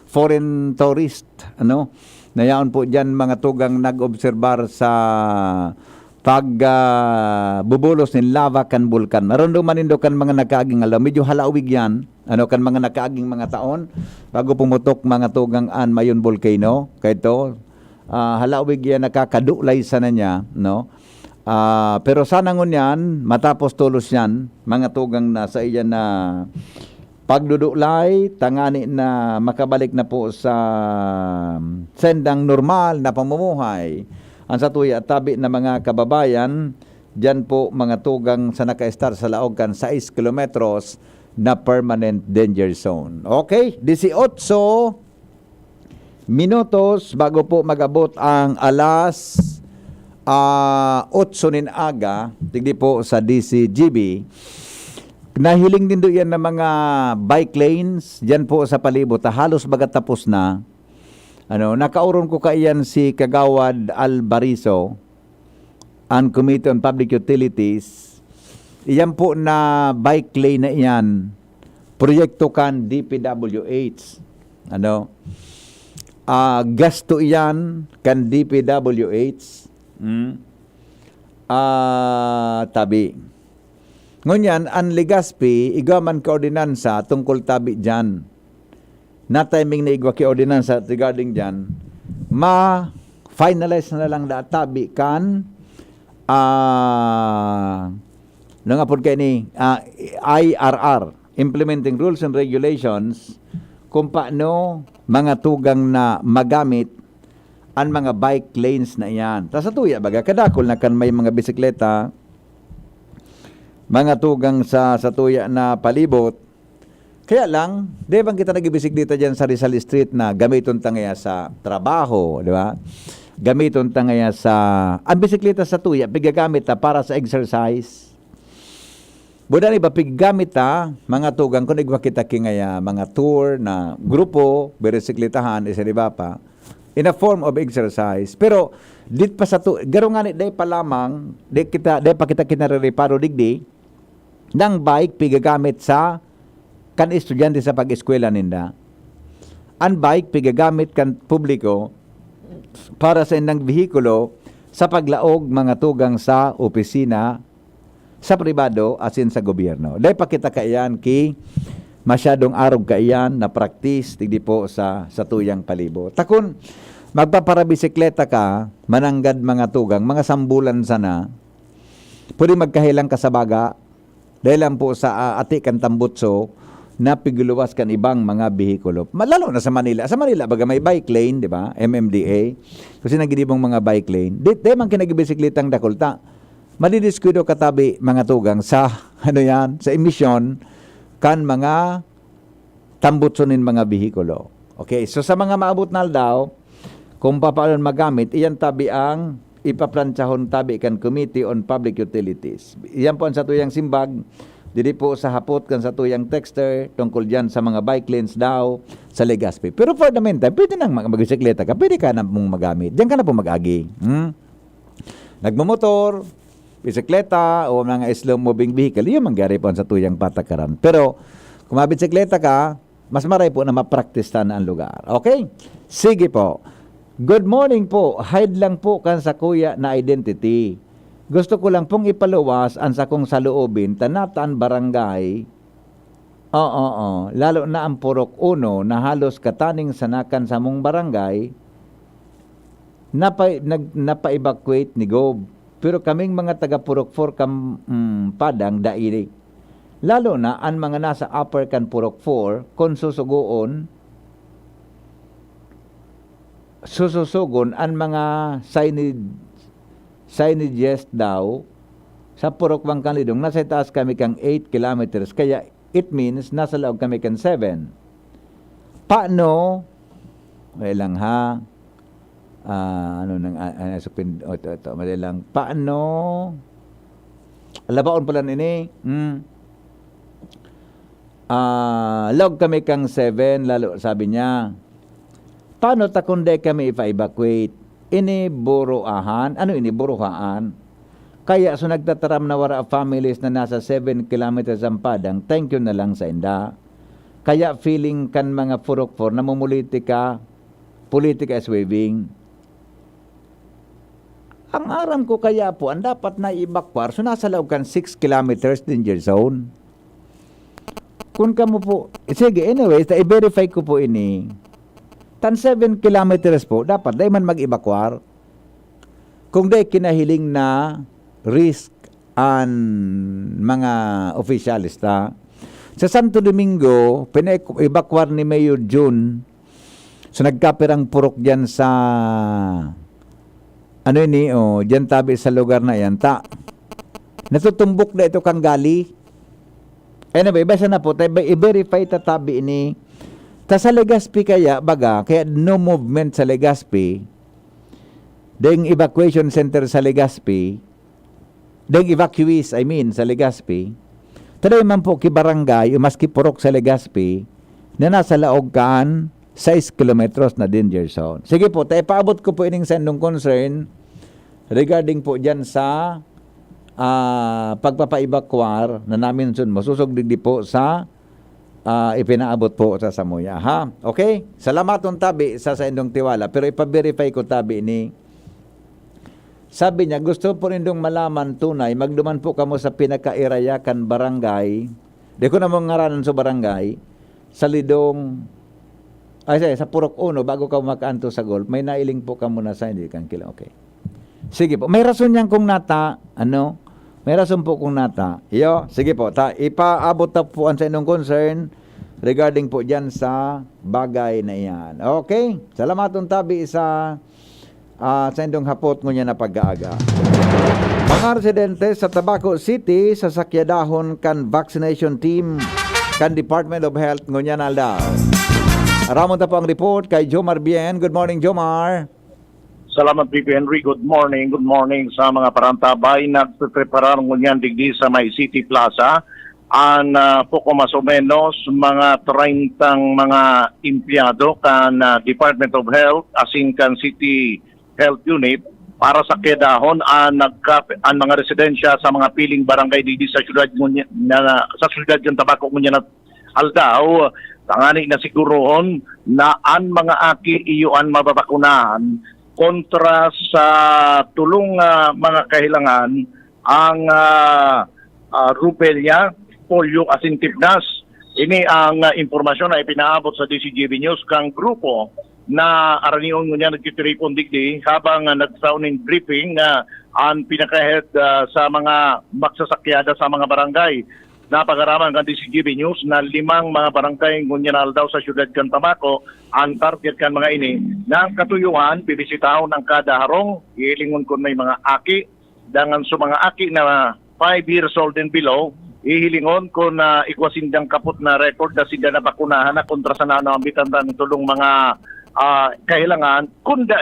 foreign tourist, ano? Nayaon po dyan mga tugang nag-obserbar sa bubulos ng lava kan bulkan. Naroon man indo kan mga nakaaging alam, medyo halawig yan, ano kan mga nakaaging mga taon bago pumutok mga tugang an Mayon volcano. Kaya ito, halawig yan, nakakadulay sana niya, no? Pero sana ngun yan, matapos tulos yan, mga tugang na sa iyan na pagdudulay, tangani na makabalik na po sa sendang normal na pamumuhay. Ang satuya at tabi na mga kababayan, dyan po mga tugang sa naka-star sa Laogan, 6 kilometros na permanent danger zone. Okay, 18 minutos bago po magabot ang alas 8 nin aga, tigdi po sa DCGB. Nahiling din doon yan ng mga bike lanes, dyan po sa palibot, halos bagat tapos na. Nakauron ko kaiyan si Kagawad Albarizo, ang Committee on Public Utilities. Iyan po na bike lane na iyan, proyekto kan DPWH. Gasto iyan kan DPWH. Tabi. Ngunyan, ang Legazpi, igaman ka ordinansa tungkol tabi dyan. Na timing na igwa ki ordinansa regarding dyan, ma-finalize na lang da tabi kan nangapod kayo ni IRR, Implementing Rules and Regulations, kung paano mga tugang na magamit ang mga bike lanes na iyan. Ta sa tuya baga kadakol na kan may mga bisikleta, mga tugang sa tuya na palibot. Kaya lang, di bang kita nag-ibisik dito dyan sa Rizal Street na gamiton tangaya sa trabaho, di ba? Gamiton tangaya sa... Ang bisikleta sa tuya, pigagamit para sa exercise. Buda ba pigagamit mga tugang kung igwa kita kingaya, mga tour na grupo, bisikletahan, isa di ba pa, in a form of exercise. Pero, dit pa sa tuya, garo nga ni, day pa lamang, day pa kita kinareparo digdi, ng bike pigagamit sa kan estudyante sa pag-eskwela ninda. Ang bike pigagamit kan publiko para sa indang vehikulo sa paglaog mga tugang sa opisina, sa pribado, asin sa gobyerno. Dahil pa kita kaiyan ki masyadong arog kaiyan na practice tigdi po sa tuyang palibot. Takon magpaparabisikleta ka, mananggad mga tugang, mga sambulan sana, pwede magkahilang ka sa baga, dahil lang po sa ati kan tambutso, napiguluwas kan ibang mga bihikulo. Lalo na sa Manila. Sa Manila, baga may bike lane, di ba? MMDA. Kasi nagidibong mga bike lane. Di man kinagibisiklitang dakulta. Madidiskuido katabi mga tugang sa, sa emisyon kan mga tambutsunin mga bihikulo. Okay, so sa mga maabot na daw, kung paano magamit, iyan tabi ang ipaplantsahon tabi kan Committee on Public Utilities. Iyan po ang satuyang simbag, dili po sa hapot kan satuyang texter, tungkol dyan sa mga bike lanes daw sa Legazpi. Pero for the meantime, pwede nang magbisikleta ka, pwede ka na mong magamit. Diyan ka na po mag-agi. Nagmamotor, bisikleta, o mga slow-moving vehicle, yun mangyari po ang satuyang patakaran. Pero, kung mabisikleta ka, mas maray po na ma-practice na ang lugar. Okay? Sige po. Good morning po. Hide lang po kan sa kuya na identity. Gusto ko lang pong ipaluwas ang sa kong saloobin, Tanataan Barangay. Lalo na ang Purok 1 na halos kataning sanakan sa mong barangay, napa-evacuate ni Gob. Pero kaming mga taga Purok 4 Padang daili. Lalo na ang mga nasa upper kan Purok 4, kung sususugon ang mga signages daw sa Purok Bangkanlidong. Nasa itaas kami kang 8 kilometers, kaya it means nasa loob kami kang 7. Paano? Lang ha. Madali lang. Paano? Labaon pala nini. Log kami kang 7, lalo sabi niya. Paano takunde kami ipa-evacuate? Ini buruahan. Ano ini buruhaan? Kaya so nagtataram na wara families na nasa 7 kilometers ang Padang, thank you na lang sa inda. Kaya feeling kan mga Purok 4 na politika is waving. Ang aram ko kaya po, ang dapat na i-evacuate, so nasa loob kan 6 kilometers danger zone. Kung kamo po, sige, anyways, i-verify ko po ini. Tan 7 kilometers po, dapat dahil man mag-evacuate. Kung dahil kinahiling na risk ang mga opisyalista, sa Santo Domingo, pina-evacuate ni Mayor June, so nagkapirang purok dyan sa, dyan tabi sa lugar na yan, natutumbok na ito kang gali. Anyway, basta na po, i-verify tatabi ini. Sa Legazpi kaya no movement sa Legazpi, deng evacuation center sa Legazpi, deng evacuees, sa Legazpi, taday man po ki barangay, maski purok sa Legazpi, na nasa laog kaan 6 kilometros na danger zone. Sige po, paabot ko po ining sendong concern regarding po dyan sa pagpapa-evacuar na namin masusugdig po sa ipinaabot po sa Samoya, ha? Okay? Salamaton tabi sa indong tiwala, pero ipa-verify ko tabi ni. Sabi niya, gusto po nindong malaman tunay, magduman po kamo sa pinakairayakan barangay. Di ko na mong ngaranan sa barangay, sa Lidong, sa Purok 1, bago ka makaanto sa golf, may nailing po kamo na sa hindi kang kilo. Okay. Sige po, may rason yan kung nata, may rason po kung nata. Sige po, ipaabot na po ang sa inyong concern regarding po dyan sa bagay na iyan. Okay? Salamaton tabi sa inyong hapot ngunya na pag-aaga. Mga residente sa Tabaco City, sa Sakyadahon kan vaccination team kan Department of Health ngunya na daw. Aramon ta po ang report kay Jomar Bien. Good morning, Jomar. Salamat, Pipi Henry. Good morning sa mga parantabay. Nagpreparar ngunyan digdi sa May City Plaza. Poko mas o menos mga 30 mga empleyado kan Department of Health asin kan City Health Unit para sa kedahon ang mga residensya sa mga piling barangay digdi sa syudad sa syudad ng Tabaco ngunyan at aldaw. Tangani na sigurohon na ang mga aki iyuan mababakunahan kontra sa tulong mga kahilangan ang rubella, polio, asin tipnas. Ini ang impormasyon na ipinaabot sa DCGB News kang grupo na aranion niya nagtitiripon digdi habang nagsaon briefing ang pinaka-head sa mga magsasakyada sa mga barangay. napagaraman kan DCGB News na 5 mga barangay ngunyanal daw sa siyudad kan Tabaco ang target kan mga ini ng katuyuan bibisitahon ng kada harong ilingon kun may mga aki dangan sa mga aki na 5 years old and below ihilingon kung ikwasindang kaput na record na sila nabakunahan na kontra sa nanambitan ng tulong mga kailangan kunda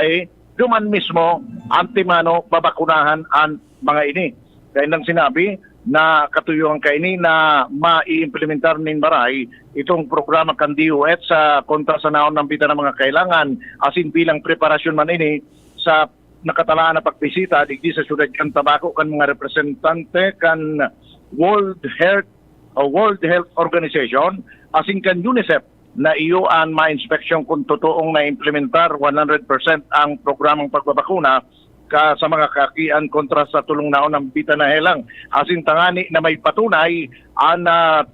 duman mismo antimano babakunahan ang mga ini. Kaya nang sinabi na katuyuan kaini na mai-implementar nin Baray itong programa kan DOH sa kontra sa nanambitan ng mga kailangan asin bilang preparasyon man ini sa nakatalaan na pagbisita digdi sa siyudad kan Tabaco kan mga representante kan World Health Organization asin kan UNICEF na iyo ang ma-inspeksyon kung totoong na-implementar 100% ang programang pagbabakuna sa mga kakian kontra sa tulong naon ng bita na helang. Asin tangani na may patunay ang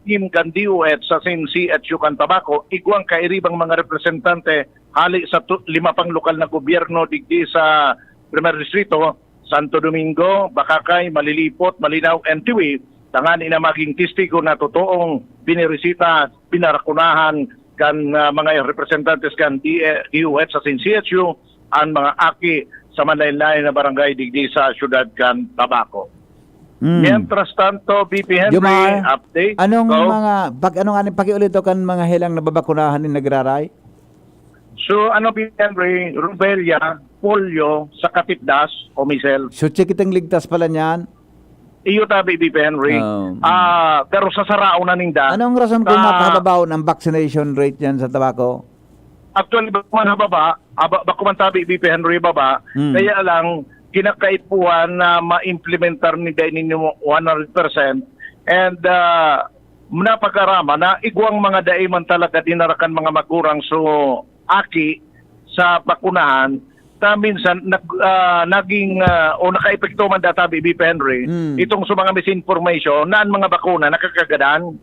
team kan DOH sa CHU kan Tabaco, igwang kairibang mga representante hali sa 5 pang lokal na gobyerno digdi sa Primer Distrito, Santo Domingo, Bakakay, Malilipot, Malinaw, and Tiwi, tangani na maging testigo na totoong biniresita, pinarakunahan kan mga representantes kan DOH sa CHU ang mga aki sa malaylay na barangay digdi sa siyudad kan Tabaco. Mientras tanto, BP Henry, Jomar, update. Anong Go. mga pakiulito kan mga helang nababakunahan ni nagraray? So BP Henry, rubella, polio, sakatitdas o measles. So kitang ligtas pala niyan. Iyo tabi BP Henry. Pero sa sarao na ninda. Anong rason kung makababaw ng vaccination rate yan sa Tabaco? Actually, bakuman hababa, bakuman tabi BP Henry baba, kaya lang kinakaipuan na ma-implementar ni dahil ninyo 100% and napakarama na igwang mga daiman talaga dinarakan mga magurang so aki sa bakunahan ta minsan naging o nakaepekto man data BP Henry itong sa mga misinformation na ang mga bakuna nakakagadan.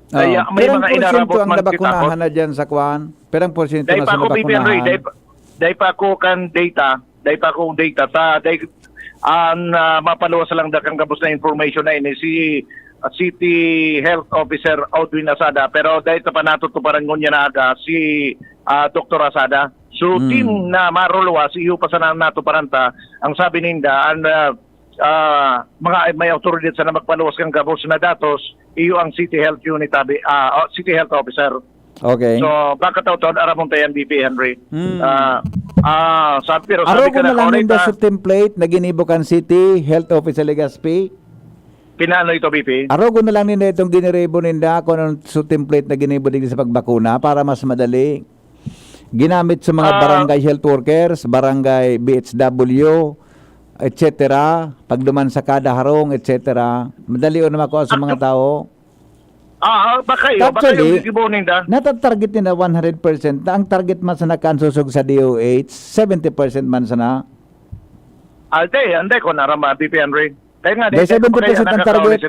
Kaya may mga inarabot ang nabakunahan na dyan sa Kwan? Perang porsyento na sa nabakunahan? Dahil pa ako kan data, mapaluwas lang dakang kabus na information na ini si City Health Officer Audwin Asada, pero dahil pa natutuparan niya na aga si Dr. Asada. So team na maruluwas, iyo pa sa natuparan ta, ang sabi ninda, mga may autoridad sa na magpaluwas kang kabus na datos, iyo ang City Health Unit City Health Officer. Okay. So baka taon aramon tayan BP Henry. Sabi ko na lang ninda sa template na ginibukan City Health Officer Legazpi. Pinano ito BP? Ko na lang ninda itong ginirebo ninda kung anong sa template na ginibo din sa pagbakuna para mas madali. Ginamit sa mga barangay health workers, barangay BHW, etc. Pagduman sa kada harong, etc. Madali o naman ko sa mga tao. Baka Actually, yung ninda. natatarget nila 100%. Na ang target man sa nakansusog sa DOH, 70% man sana. Hindi ko narama, BP Henry. Kaya nga, 70% ang target.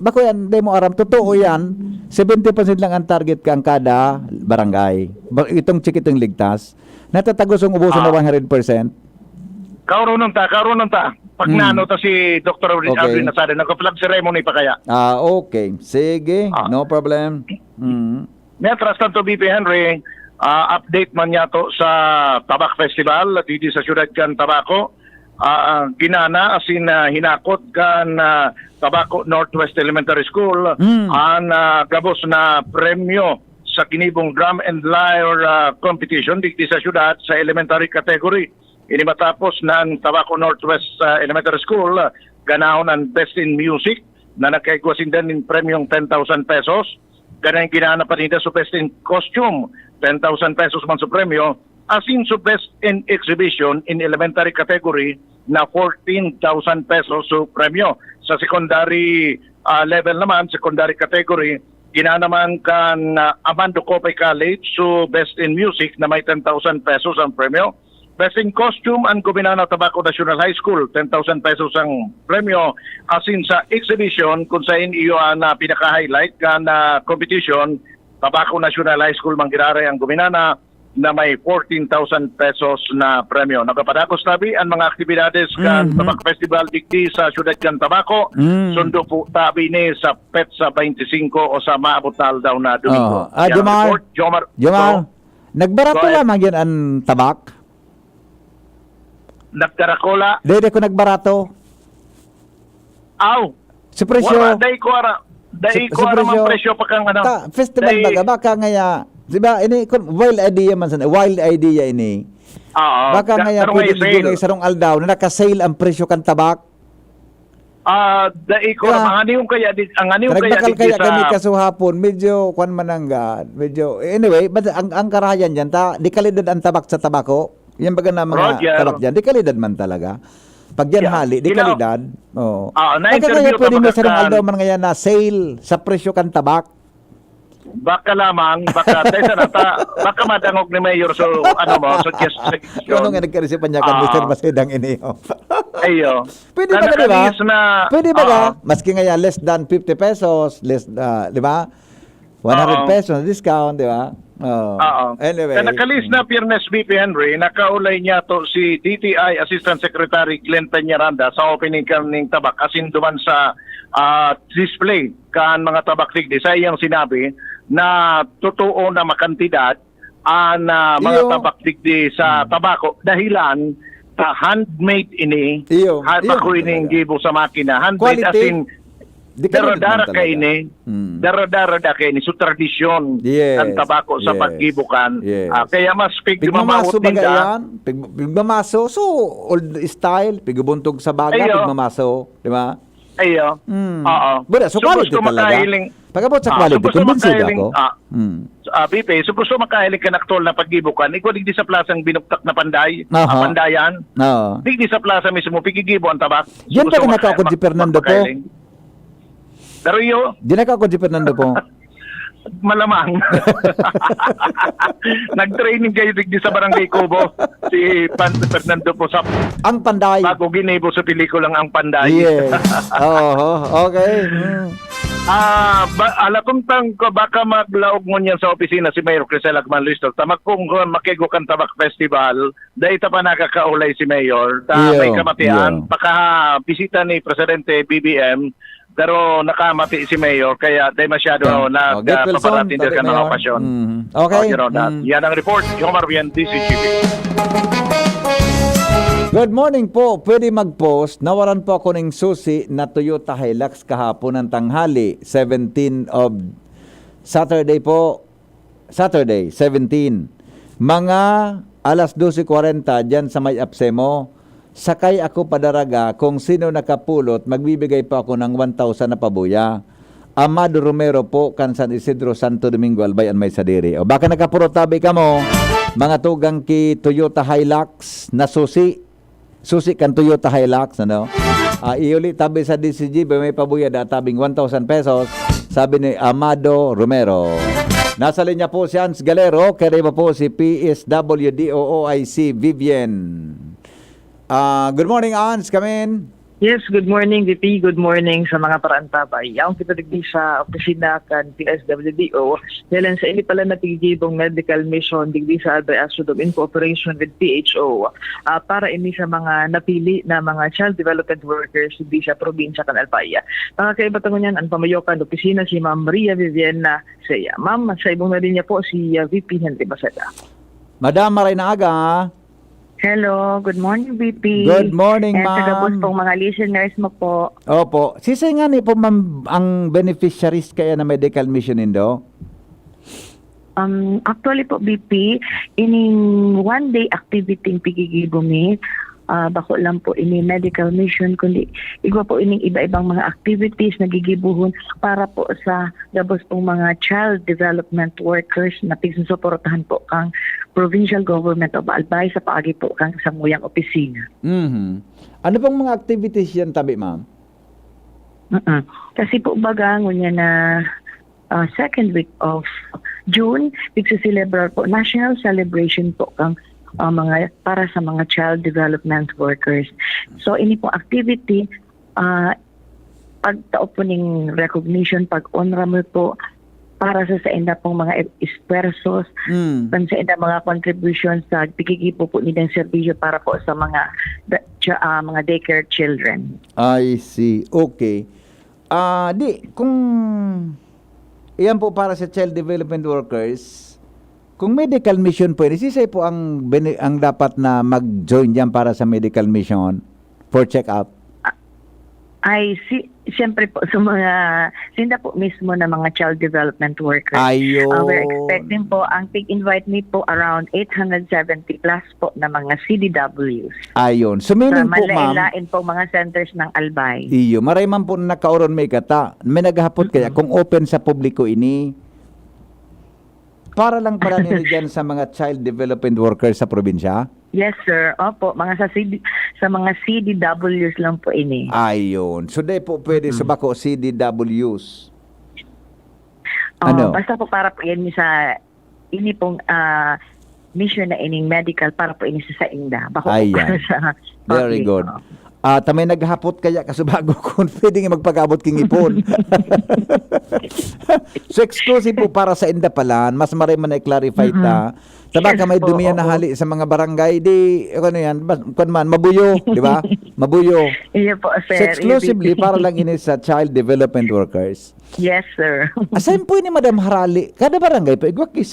Bako yan, hindi mo aram. Totoo yan. 70% lang ang target ka ang kada barangay. Itong chikitong ligtas. Natatagos ang ubusan na 100%. Kaurunan ta. Pag nano ta si Dr. Audrey Nasada, nag-flag ceremony pa kaya. Okay. Sige. No problem. Mientras tanto, BP Henry, update man niya to sa Tabak Festival dito sa siyudad kan Tabaco. Ginana asin hinakot kan Tabaco Northwest Elementary School ang gabos na premyo sa kinibong drum and lyre competition dito sa siyudad sa elementary category. Ini matapos ng Tabaco Northwest Elementary School ganahon ang Best in Music na nagkaigwasin din ng premyong 10,000 pesos. Ganang ginana pa nila sa Best in Costume, 10,000 pesos man sa premyo. Asin sa Best in Exhibition in Elementary category na 14,000 pesos sa premyo. Sa secondary level naman, secondary category, ginanaman kan Amando Copay College so Best in Music na may 10,000 pesos ang premyo. Best in Costume ang Gobinano Tabaco National High School, 10,000 pesos ang premyo. Asin sa exhibition, kung saan iyo ang pinaka-highlight kan competition, Tabaco National High School Mangirare ang Gobinana, na may 14,000 pesos na premyo. Nagapadakos tabi ang mga aktibidades kan Tabak Festival digdi sa Syudad kan Tabaco. Sundo po tabi ni sa PETSA 25 o sa maabot na aldaw na Domingo. Jomar, nagbarato Go ahead. lamang yan ang tabak? Nagkarakola. Dede ko nagbarato. Aw. Sa presyo. Wala, dahil ko ara man presyo pa kang ano. Festival baga, baka ngaya, di ba, ini, wild idea man sana, wild idea ini. Baka ngaya pwede ligay sarong aldaw na naka-sale ang presyo kan tabak. Dahil ko ang aniyong kaya, Nagbakal kaya kami kasuhapon, medyo, kwan manangga, medyo, anyway, but ang karayan dyan, di kalidad ang tabak sa tabako. Yan baga na mga Roger. tabak dyan, di kalidad man talaga. Pag yan hali, di kalidad. Oo. Baka na-interview kaya pwede ka mo baka sarong kan- aldaw man ngaya na sale sa presyo kan tabak. Baka lamang, baka baka madangog ni Mayor so suggestion. Ano nga nagkaroon pa niya kan Mr. Masidang ini. Ayo. Pwede ba di ba? Pwede ba Oo. maski nga yan, less than 50 pesos, di ba? 100 pesos discount, di ba? Oo. Anyway. Nakalis na Piernes BP Henry, nakaulay niya to si DTI Assistant Secretary Glenn Peñaranda sa opening kaning tabak asin duman sa display kan mga tabak digdi. Sa iyang sinabi na totoo na makantidad ang mga tabak digdi sa tabako dahilan sa handmade ini, bako ining gibo sa makina. Handmade Quality. asin Dara-dara kay ni, dara-dara kay ni, so tradisyon ang tabako sa paggibukan. Kaya mas Pigmamaso pigmamawot din baga ka. yan. Pigmamaso, so old style, pigubuntog sa baga, Ayo. pigmamaso, di ba? Ayo. Oo. Buda, so quality talaga. Pagabot sa quality, kumbinsido ako. BP, so gusto makahiling ka naktol na paggibukan, ikaw digdi sa plasang binuktak na panday, Aha. pandayan, Oo. digdi sa plaza mismo, pigigibo ang tabak. Yan ba kinakakot si Fernando po? Pero yo, Di nakakot si Fernando po. malamang. Nag-training kayo digdi sa Barangay Kubo. Si Fernando po sa ang Panday. Bago ginibo sa pelikulang ang Panday. Yes. Okay. Alakuntang ko baka maglaog mo niyan sa opisina si Mayor Crisel Agman Lister. Tamak kung makigo kan Tabak Festival, dahil pa nakakaulay si Mayor. May kamatian. Paka bisita ni Presidente BBM, pero nakamati si Mayor kaya dahil masyado nagpaparating din ka ng okasyon. Okay. Yan ang report. Yomar Bien, DCGP. Good morning po. Pwede mag-post. Nawalan po ako ng susi na Toyota Hilux kahapon ng tanghali. 17 of Saturday po. Saturday, 17. Mga alas 12:40 dyan sa may Absemo. Sakay ako padaraga, kung sino nakapulot, magbibigay po ako ng 1,000 na pabuya. Amado Romero po, kan San Isidro, Santo Domingo, Albay, May Sadiri. O baka nakapulot tabi ka mo, mga tugang ki Toyota Hilux na susi kan Toyota Hilux, ano? Iuli tabi sa DCG, may pabuya da tabing 1,000 pesos, sabi ni Amado Romero. Nasa linya po si Hans Galero, kaya po si PSWDOOIC Vivian. Good morning, Ans. Come in. Yes, good morning, VP. Good morning sa mga parantabay. Ang kita digdi sa opisina kan PSWDO. Dahil sa ini pala natigibong medical mission digdi sa Albay Asudom in cooperation with PHO para ini sa mga napili na mga child development workers digdi sa probinsya kan Albay. Pagkakaibatangon yan, ang pamayokan opisina si Ma'am Maria Viviana Seya. Ma'am, sa ibong na rin niya po si VP Henry Basada. Madam, maray na aga. Hello, good morning, VP. Good morning, ma'am. ma'am. Tagabos pong mga listeners mo po. Opo. Sisay nga ni po, ma'am, ang beneficiaries kaya na medical mission indo? Actually po, VP, ining one-day activity pigigibumi, bako lang po ini medical mission, kundi igwa po ining iba-ibang mga activities na gigibuhon para po sa gabos pong mga child development workers na pigsusuportahan po kang provincial government of Albay sa paagi po kang samuyang opisina. Ano pong mga activities yan tabi, ma'am? Kasi po baga ngunya na second week of June, pigsa-celebrate po national celebration po kang mga para sa mga child development workers. So ini po activity pagtao po ning recognition, pag-honor mo po para sa inda pong mga espersos, sa inda mga contributions sa pikikipo po nilang serbisyo para po sa mga mga daycare children. I see. Okay. Kung iyan po para sa child development workers, kung medical mission po, sisay po ang dapat na mag-join diyan para sa medical mission for check-up? Siyempre po sa mga, sinda po mismo na mga child development workers. Ayun. We're expecting po, ang pig-invite me po around 870 plus po na mga CDWs. Ayun. So meaning po, ma'am, malailain po mga centers ng Albay. iyo, maray man po nakauron may kata. May naghahapot kaya kung open sa publiko ini, para lang pala nila dyan sa mga child development workers sa probinsya? Yes, sir. Opo, sa mga CDWs lang po ini. Ayun. So, di po pwede subako CDWs. Basta po para po yan sa ini pong mission na ining medical para po ini sa inda. Bako Ayan. para sa Very public. good. Tamay naghapot kaya kasubago kung pwede nga magpag-abot king ipon. So exclusive po para sa inda palan, mas maray man i-clarify ta. Tabaka may dumiyan na hali sa mga barangay, di, ano yan, mabuyo, di ba? Mabuyo. Iya po, So sir. exclusively para lang ini sa child development workers. Yes, sir. Asan po ni Madam Harali? Kada barangay po, igwak ki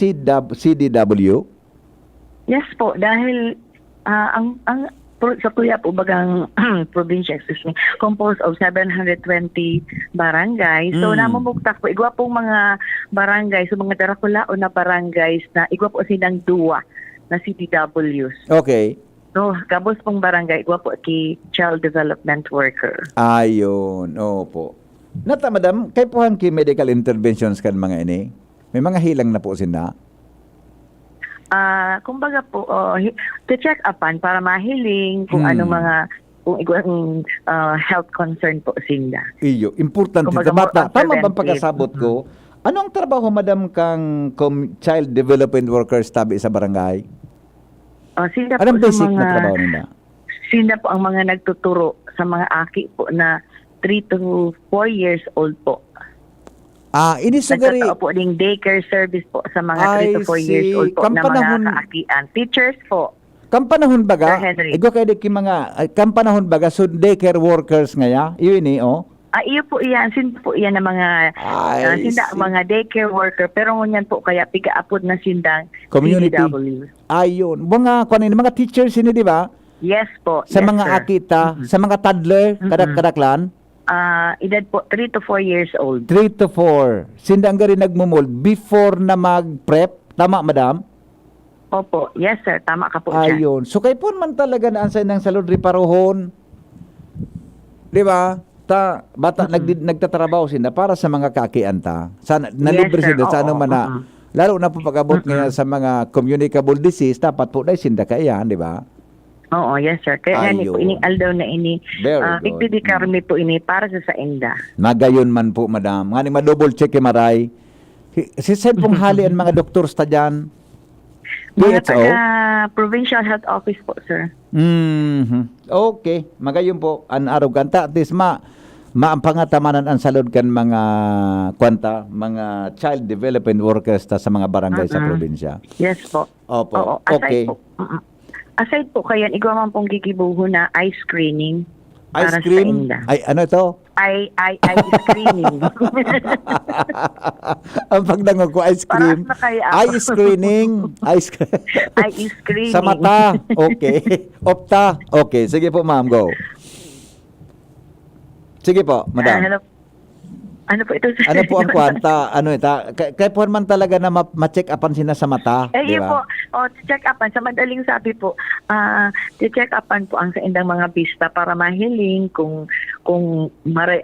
CDW? Yes po, dahil sa kuya po bagang probinsya, composed of 720 barangay. So, namumugtak po, igwa pong mga barangay, so mga darakulao na barangays na igwa po silang duwa na CDWs. Okay. So, kabos pong barangay, igwa po ki child development worker. Ayun, opo. Nata, madam, kay pohan ki medical interventions kan mga ini? May mga hilang na po sina? Kumbaga po, to check upan para mahiling kung ano mga kung igwang health concern po sinda. Iyo, importante. Kumbaga, Tama bang pagkasabot ko? Ano ang trabaho, madam, kang child development workers tabi sa barangay? Sinda Anong po basic sa mga, na trabaho nila? Sinda po ang mga nagtuturo sa mga aki po na 3 to 4 years old po. Inisugari. Nagtatao po ding daycare service po sa mga 3 to 4 years old po na mga kaakian. Teachers po. Kampanahon baga, Sir Henry. ikaw kayo ki mga, kampanahon baga, so daycare workers ngaya, yun eh, oh. Iyo po iyan, sinda po iyan ng mga, sinda mga daycare worker, pero ngunyan po kaya piga-apod na sindang Community. CDW. Ayun. Mga teachers ini, di ba? Yes po. Sa yes, mga sir. akita, sa mga toddler, kadaklan, Edad po 3 to 4 years old. 3 to 4. Sinda ang gari nagmumold before na mag-prep. Tama, madam? Opo. Yes, sir. Tama ka po dyan. Ayun. So, kay po man talaga na ansay ng salud riparohon. Di ba? Bata, nagtatrabaho sila para sa mga kakianta. Sana, nalibre sir. sila sa ano man na. Lalo na po pag-abot ngayon sa mga communicable disease, dapat po na sinda kayan, di ba? Oo, yes, sir. Kaya nga po, ining aldaw na ini, Very good. ipitikarmi po ini para sa inda. Magayon man po, madam. Nga ni ma-double check kay Maray. Si Sen pong hali ang mga doktor sa dyan. Mga PHO? Provincial Health Office po, sir. Okay. Magayon po. An aruganta. At least ang pangatamanan ang salud kan mga mga child development workers sa mga barangay sa probinsya. Yes po. Opo. Oo, Okay. aside po. Aside po kayan, igwa man pong gigibuho na eye screening Ice para cream? sa inda. Ay, ano to? Eye screening. Ang pagdangog ko, ice cream. Para sa kaya ako. Eye screening. Eye screening. Sa mata. Okay. Opta. Okay. Sige po, ma'am. Go. Sige po, madam. Ano po ito? Ano po ang kwanta? Ano ito? Kaya po man talaga na ma-check upan sina sa mata. Di Yun ba? po, check upan. Sa madaling sabi po, check upan po ang sa indang mga pista para mahiling kung maray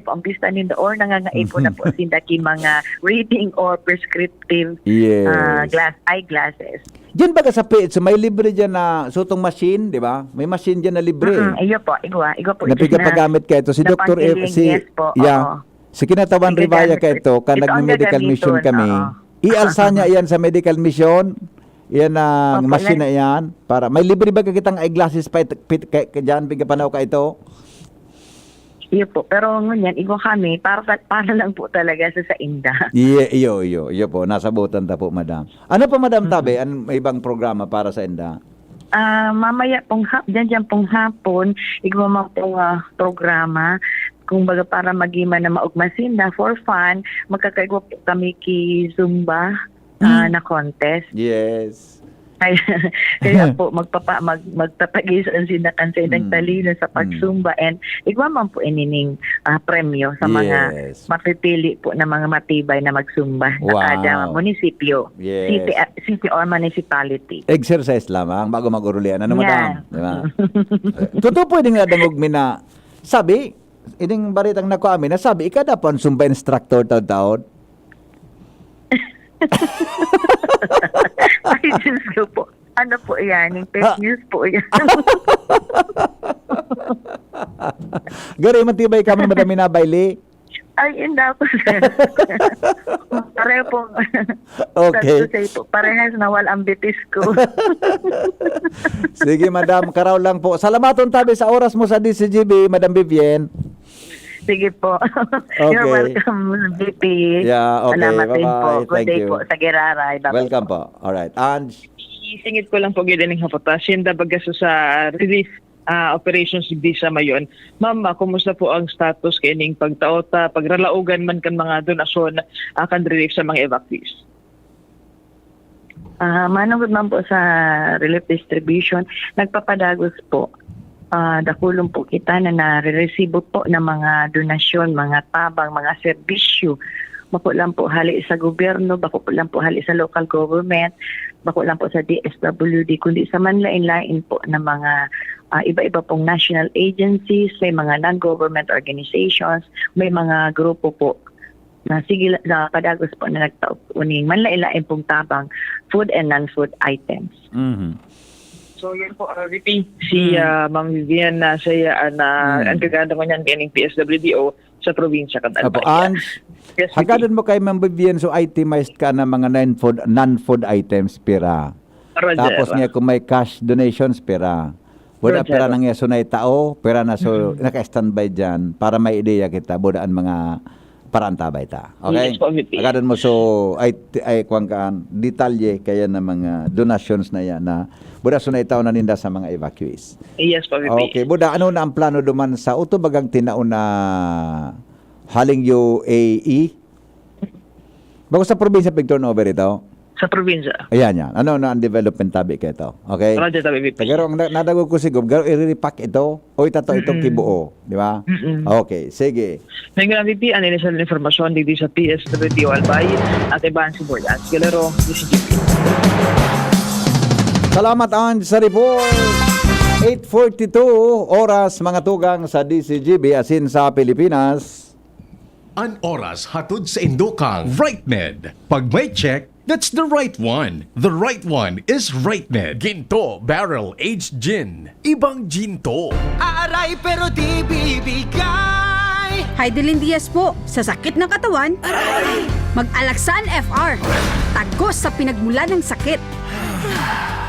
po ang pista ninda or nangangain po na po sindaki mga reading or prescriptive Yes. eyeglasses. Diyan baga sa PH, may libre dyan na sutong machine, di ba? May machine dyan na libre. Iyo po, igwa po. Napiga pagamit ka ito. Si na Dr. pangkiling, yes po, oo. Si Kinatawan Sige, Rivaya gamit ka ito, ito nag-medical ang mission gagamiton, kami. oo. Ialsa niya iyan sa medical mission. Iyan ang Opo, machine na iyan. Para, may libre ba kitang eyeglasses pa dyan, biga panaw ka ito? Iyo po. Pero ngunyan, igo kami, para lang po talaga sa inda. Iyo po. Nasabutan ta po, madam. Ano pa, madam Tabe? May ibang programa para sa inda? Mamaya pong dyan pong hapon, igo mga pong programa, kung baga para magiman na maugmasinda for fun, magkakaigwa po kami ki Zumba na contest. Yes. Kaya po magpapagis ang sinakansa ng talino sa pagsumba and igwa man po inining premyo sa mga mapipili po na mga matibay na magsumba sa kada munisipyo, city or municipality. Exercise lamang bago mag-urulian. Ano, madam? Diba? Totoo po yung nadangog na sabi, ining baritang naku amin na sabi, ikada po ang Zumba instructor taon-taon. Ay, Diyos ko po. Ano po yan? Yung fake news po yan. Gari, matibay kami madami na baili. Ay, hindi ako, sir. Pareho po. Okay. Parehas nawal ang bitis ko. Sige, madam. Karaw lang po. Salamaton tabi sa oras mo sa DCGB, Madam Vivian. Sige po. Okay. You're welcome, VP. Yeah, okay. Salamat din Bye-bye. po. Good Thank day you. po sa Giraray. Bye-bye. Welcome po. Alright. Ange? Isingit ko lang po gidaning hapotasyon da bagaso sa relief operations di sa mayon. Ma'am, kumusta po ang status kining pagtaota, pagralaugan man kan mga donasyon kan relief sa mga evacuees? Manungod man po sa relief distribution, nagpapadagos po. Dakulong po kita na nare-resibo po ng mga donasyon, mga tabang, mga serbisyo. Bako lang po hali sa gobyerno, bako po lang po hali sa local government, bako lang po sa DSWD, kundi sa manlain-lain po ng mga iba-iba pong national agencies, may mga non-government organizations, may mga grupo po na sige na padagos po na nagtaop uning manlain-lain pong tabang, food and non-food items. Mm-hmm. So yun po, VP, si Ma'am Vivian na siya ang kaganda ko niyan kining PSWDO sa probinsya Apo, Ange, hagkadan mo kay Ma'am Vivian so itemized ka na mga non-food items pera. Roger. Tapos nga kung may cash donations pera. Wala Roger. pera nang yaso na tao, pera na so naka-standby dyan para may ideya kita, budaan mga parantabay ta. Okay? Yes, po, VP. Hagkadan mo so ay kuwang kaan, detalye kaya na mga donations na yan na buda so na itaw na ninda sa mga evacuees. Yes po, VP. Okay, buda, ano na ang plano duman sa utobagang tinaon na haling UAE? Bago sa probinsya pag-turnover ito? Sa probinsya. Ayan yan. Ano na ang development tabi ka ito? Okay? Roger, tabi, VP. Tagaro, ang nadagog ko siguro, garo i-repack ito o itato itong kibuo. Di ba? Okay, sige. Ngayon VP, ang initial informasyon dito sa PSWDO Albay at ibahan si Board at Galero, DCGP. Salamat, Ange, sa report. 8:42 oras mga tugang sa DCGB asin sa Pilipinas. An oras hatod sa Indokang RightMed. Pag may check, that's the right one. The right one is RightMed. Ginto Barrel Aged Gin. Ibang ginto. Aray pero di bibigay. Heidelin Diaz po, sa sakit ng katawan, mag-Alaxan FR. Tagos sa pinagmula ng sakit.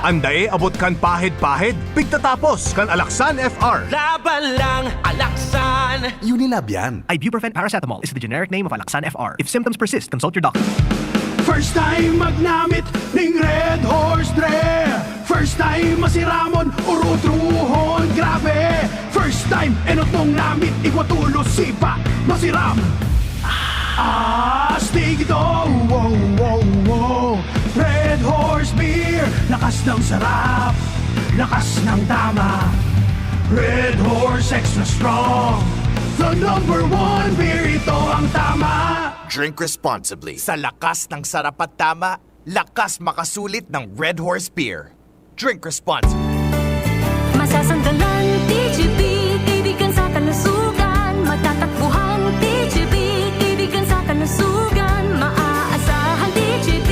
Andae abot kan pahid-pahid, pigtatapos kan Alaxan FR. Laban lang, Alaxan. Unilab yan. Ibuprofen paracetamol is the generic name of Alaxan FR. If symptoms persist, consult your doctor. First time magnamit ning Red Horse Dre. First time masiramon urutruhon grabe. First time enot mong namit igwatulo sipa masiram. Astig ito, wow, wow, wow. Red Horse Beer, lakas ng sarap, lakas ng tama. Red Horse Extra Strong, the number one beer, ito ang tama. Drink responsibly. Sa lakas ng sarap at tama, lakas makasulit ng Red Horse Beer. Drink responsibly. Masasandalan, TGP, kaibigan sa kalusugan. Matatakbuhan, TGP, kaibigan sa kalusugan. Maaasahan, TGP,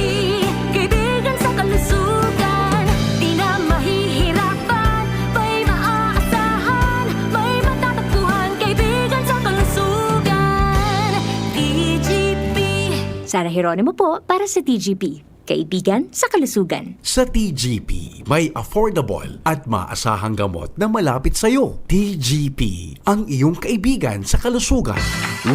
kaibigan sa kalusugan. Di na mahihirapan, may maaasahan. May matatakbuhan, kaibigan sa kalusugan. TGP. Sara Geronimo po para sa TGP. Kaibigan sa kalusugan. Sa TGP, may affordable at maasahang gamot na malapit sa iyo. TGP, ang iyong kaibigan sa kalusugan.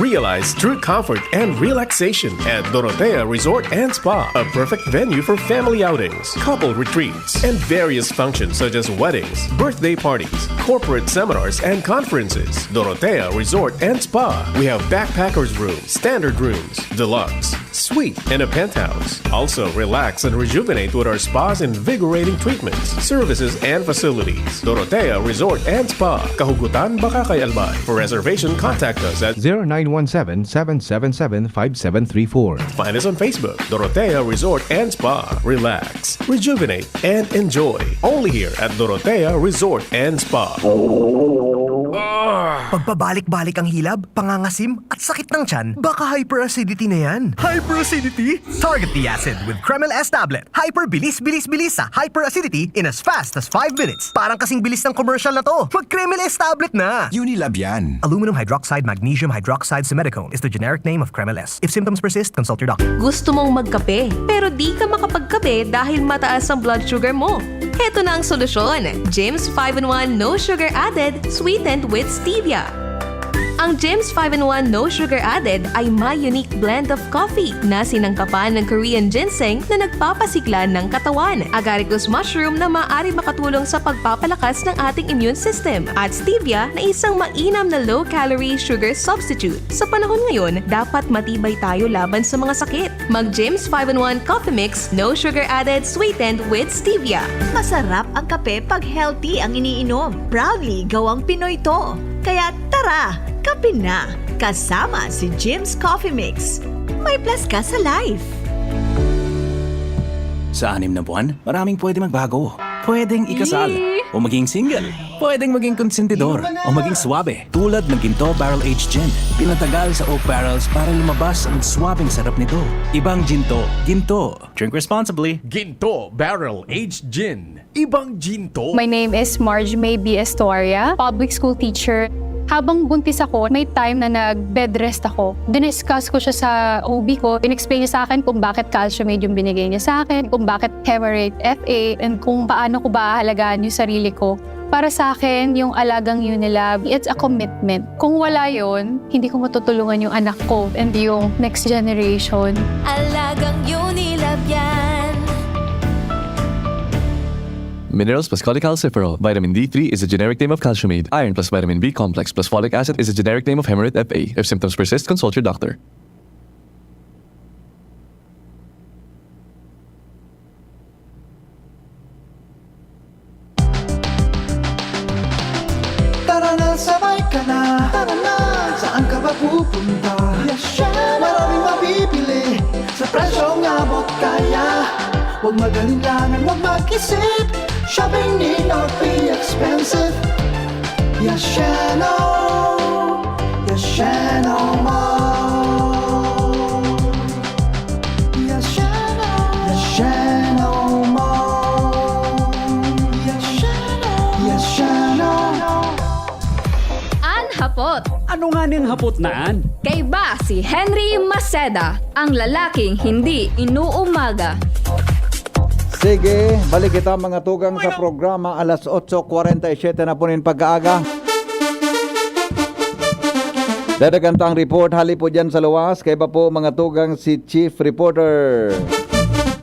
Realize true comfort and relaxation at Dorotea Resort and Spa, a perfect venue for family outings, couple retreats, and various functions such as weddings, birthday parties, corporate seminars, and conferences. Dorotea Resort and Spa. We have backpackers rooms, standard rooms, deluxe, suite, and a penthouse. Also, relax and rejuvenate with our spas and invigorating treatments, services, and facilities. Dorotea Resort and Spa, Kahugutan, Bakakay, Albay. For reservation, contact us at 0917-777-5734. Find us on Facebook, Dorotea Resort and Spa. Relax, rejuvenate, and enjoy. Only here at Dorotea Resort and Spa. Pagpabalik-balik ang hilab, pangangasim, at sakit ng tiyan, baka hyperacidity na yan. Hyperacidity? Target the acid with Kremel S tablet. Hyper bilis sa hyperacidity in as fast as 5 minutes. Parang kasing bilis ng commercial na to. Mag Kremel S tablet na. Unilab yan. Aluminum hydroxide magnesium hydroxide simethicone is the generic name of Kremel S. If symptoms persist, consult your doctor. Gusto mong magkape, pero di ka makapagkape dahil mataas ang blood sugar mo. Heto na ang solusyon. Jims 5-in-1 No Sugar Added, sweetened with stevia. Ang Jims 5-in-1 No Sugar Added ay may unique blend of coffee na sinangkapan ng Korean ginseng na nagpapasigla ng katawan, agaricus mushroom na maaari makatulong sa pagpapalakas ng ating immune system, at stevia na isang mainam na low-calorie sugar substitute. Sa panahon ngayon, dapat matibay tayo laban sa mga sakit. Mag Jims 5-in-1 Coffee Mix No Sugar Added, sweetened with stevia. Masarap ang kape pag healthy ang iniinom. Proudly gawang Pinoy to. Kaya tara, kape na. Kasama si Jim's Coffee Mix. May plus ka sa life. Sa 6 na buwan, maraming pwede magbago. Pwedeng ikasal, o maging single. Pwedeng maging konsentidor, o maging swabe. Tulad ng Ginto Barrel Aged Gin. Pinatagal sa oak barrels para lumabas ang swabing sarap nito. Ibang Ginto. Ginto. Drink responsibly. Ginto Barrel Aged Gin. Ibang Ginto. My name is Marge May B. Estoria, public school teacher. Habang buntis ako, may time na nag-bed rest ako. Diniscuss ko siya sa OB ko. In-explain niya sa akin kung bakit calcium-aid yung binigay niya sa akin, kung bakit Hemarate FA, and kung paano ko ba ahalagaan yung sarili ko. Para sa akin, yung alagang Unilab, it's a commitment. Kung wala yon, hindi ko matutulungan yung anak ko and yung next generation. Alagang Unilab yan. Minerals plus cholecalciferol. Vitamin D3 is a generic name of calcium-aid. Iron plus vitamin B complex plus folic acid is a generic name of Hemarate FA. If symptoms persist, consult your doctor. Tara na, sabay ka na. Tara na, saan ka ba pupunta? Maraming mabibili sa presyong abot kaya. Huwag mag-alinlangan, huwag mag-isip. Shopping need not be expensive. Yasheno Mall. Yasheno Mall. Yasheno. An hapot. Ano nga niyang hapot naan? Kay ba si Henry Maceda, ang lalaking hindi inuumaga. Sige, balik kita mga tugang sa programa. Alas 8:47 na po rin pag-aaga. Dadagantang report, hali po dyan sa luwas. Kaya ba po mga tugang si Chief Reporter